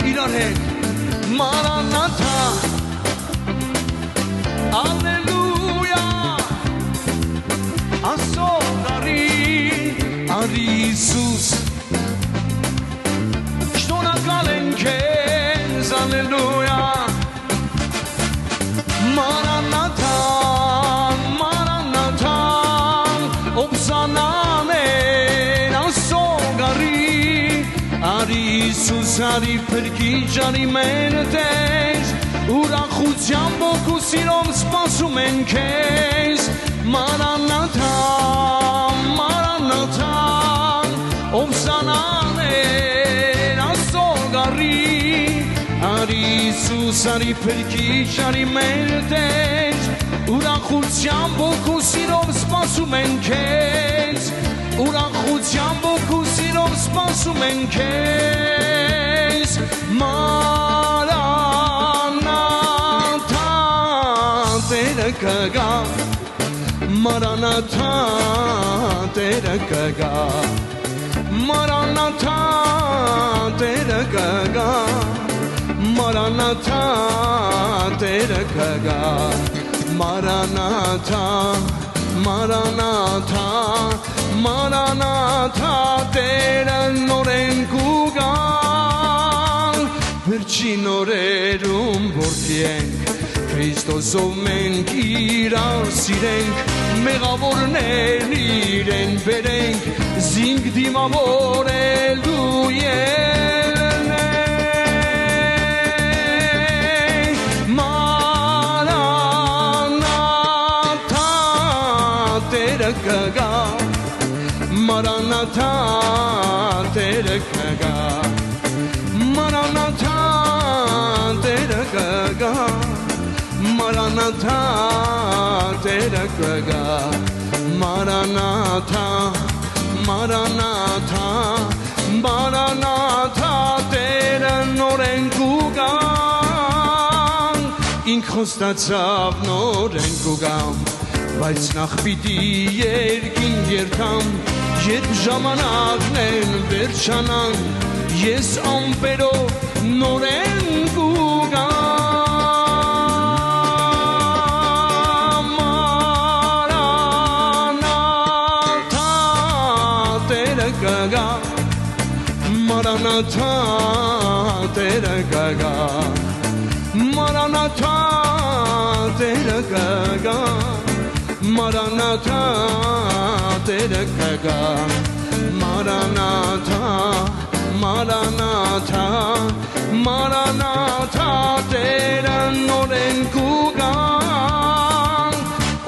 [SPEAKER 2] իրար հետ, Մարանաթա, Ալելույա, Աստծո գարի, արի Հիսուս, շնորհակալ ենք քեզ, Ալելույա, Մարանաթա, Արի Հիսուս, արի փրկիչ, արի մեր Տեր, ուրախությամբ ոգու սիրով սպասում ենք քեզ, Մարանաթա, Մարանաթա, ով սանաներ Աստծո գարի, արի Հիսուս, արի փրկիչ, արի մեր Տեր, ուրախությամբ ոգու սիրով սպասում ենք քեզ, ուրախությամբ ոգու սիրով սպասում ենք քեզ, Մարանաթա, Տերը կգա, Մարանաթա, Տերը կգա, Մարանաթա, Տերը կգա, Մարանաթա, Տերը կգա, Մարանաթա, Մարանաթա, Մարանաթա, Տերը նորեն կուգալ, վերջին օրերում որդի ենք, Քրիստոսով մենք իրար սիրենք, մեղավորներ իրեն բերենք, զինք դիմավորելու ելնենք, Մարանաթա, Տերը կգա, Մարանաթա, Տերը կգա, Մարանաթա, Տերը կգա, Մարանաթա, Տերը կգա, Մարանաթա, Մարանաթա, Մարանաթա, Տերը նորեն կուգա, ինք խոստացավ նորեն կուգամ, բայց նախ պիտի երկին երթամ, երբ ժամանակներն վերջանան, ես ամպերով նորեն կուգամ, Մարանաթա, Տերը կգա, Մարանաթա, Տերը կգա, Մարանաթա, Տերը կգա, Մարանաթա, Տերը կգա, Մարանաթա, Մարանաթա, Մարանաթա, Տերը նորեն կուգա,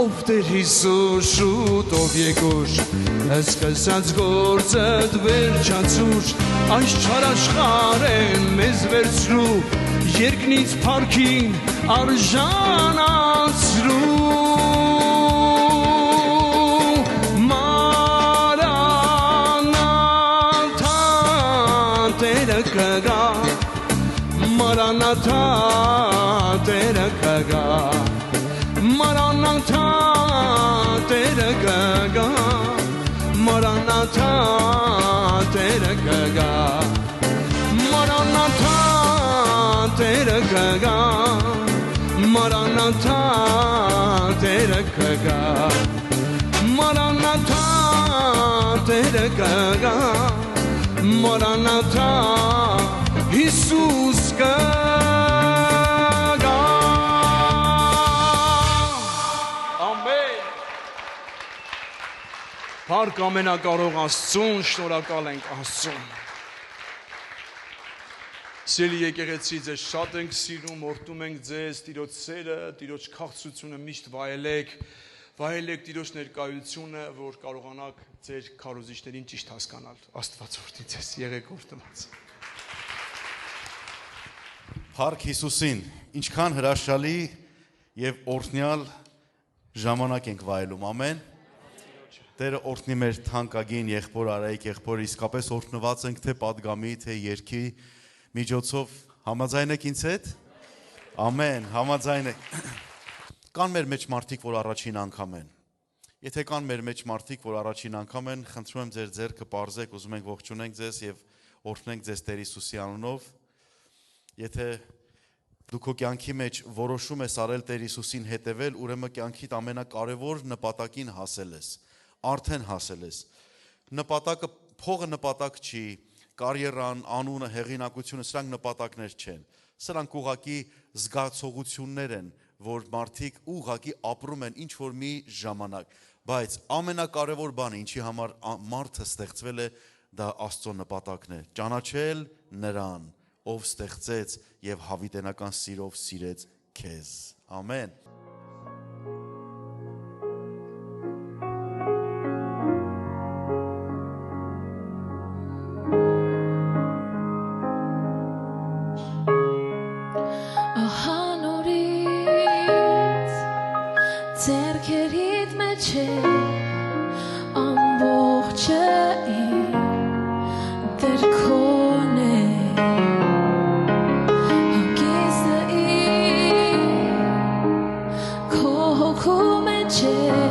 [SPEAKER 2] ով Տեր Հիսուս շուտով եկուր Սկսած գործդ վերջացուր Այս չարաշխարեն մեզ վերցրու Երկնից փառքին արժանացրու Մարանաթա Տերը կգա Maranatha, Tera Kaga. Maranatha, Tera Kaga. Maranatha, Tera Kaga. Maranatha, Tera Kaga. Maranatha, Tera Kaga. Maranatha, Tera Kaga. Maranatha. Հիսուս կգա Ամեն Փառք ամենակարող Աստծուն, շնորհակալ ենք Աստծուն Սիրելի եկեղեցի, ձեզ շատ ենք սիրում, օրհնում ենք ձեզ, Տիրոջ սերը, Տիրոջ քաղցրությունը միշտ վայելեք Տիրոջ ներկայությունը, որ կարողանաք ձեր քարոզիչներին ճիշտ հասկանալ Աստված օրհնի ձեզ, եղեք օրհնված
[SPEAKER 1] Փառք Հիսուսին, ինչքան հրաշալի եւ օրհնյալ ժամանակ ենք վայելում, ամեն։ Տերը օրհնի մեր թանկագին եղբոր Արայիկ եղբորը, իսկապես օրհնված ենք թե պատգամի, թե երգի միջոցով, համաձայն եք ինձ հետ։ Ամեն, համաձայն եք։ Կան մեր մեջ մարդիկ, որ առաջին անգամ են։ Եթե կան մեր մեջ մարդիկ, որ առաջին անգամ են, խնդրում եմ ձեր ձեռքը պարզեք, ուզում ենք ողջունենք ձեզ եւ օրհնենք ձեզ Տեր Հիսուսի անունով։ Եթե դու քո կյանքի մեջ որոշում ես արել Տեր Հիսուսին հետևել, ուրեմն կյանքիդ ամենակարևոր նպատակին հասել ես, արդեն հասել ես։ Նպատակը փողը նպատակ չի, կարիերան, անունը, հեղինակությունը, սրանք նպատակներ չեն։ Սրանք ուղղակի զգացողություններ են, որ մարդիկ ուղղակի ապրում են ինչ որ մի ժամանակ, բայց ամենակարևոր բանը, ինչի համար մարդը ստեղծվել է, դա Աստծո նպատակն է։ Ճանաչել նրան ով ստեղծեց եւ հավիտենական սիրով սիրեց քեզ։ Ամեն։
[SPEAKER 4] Ահանորից ձեռքերիդ մեջ է ամբողջը դեր քոն է Քո մեջ է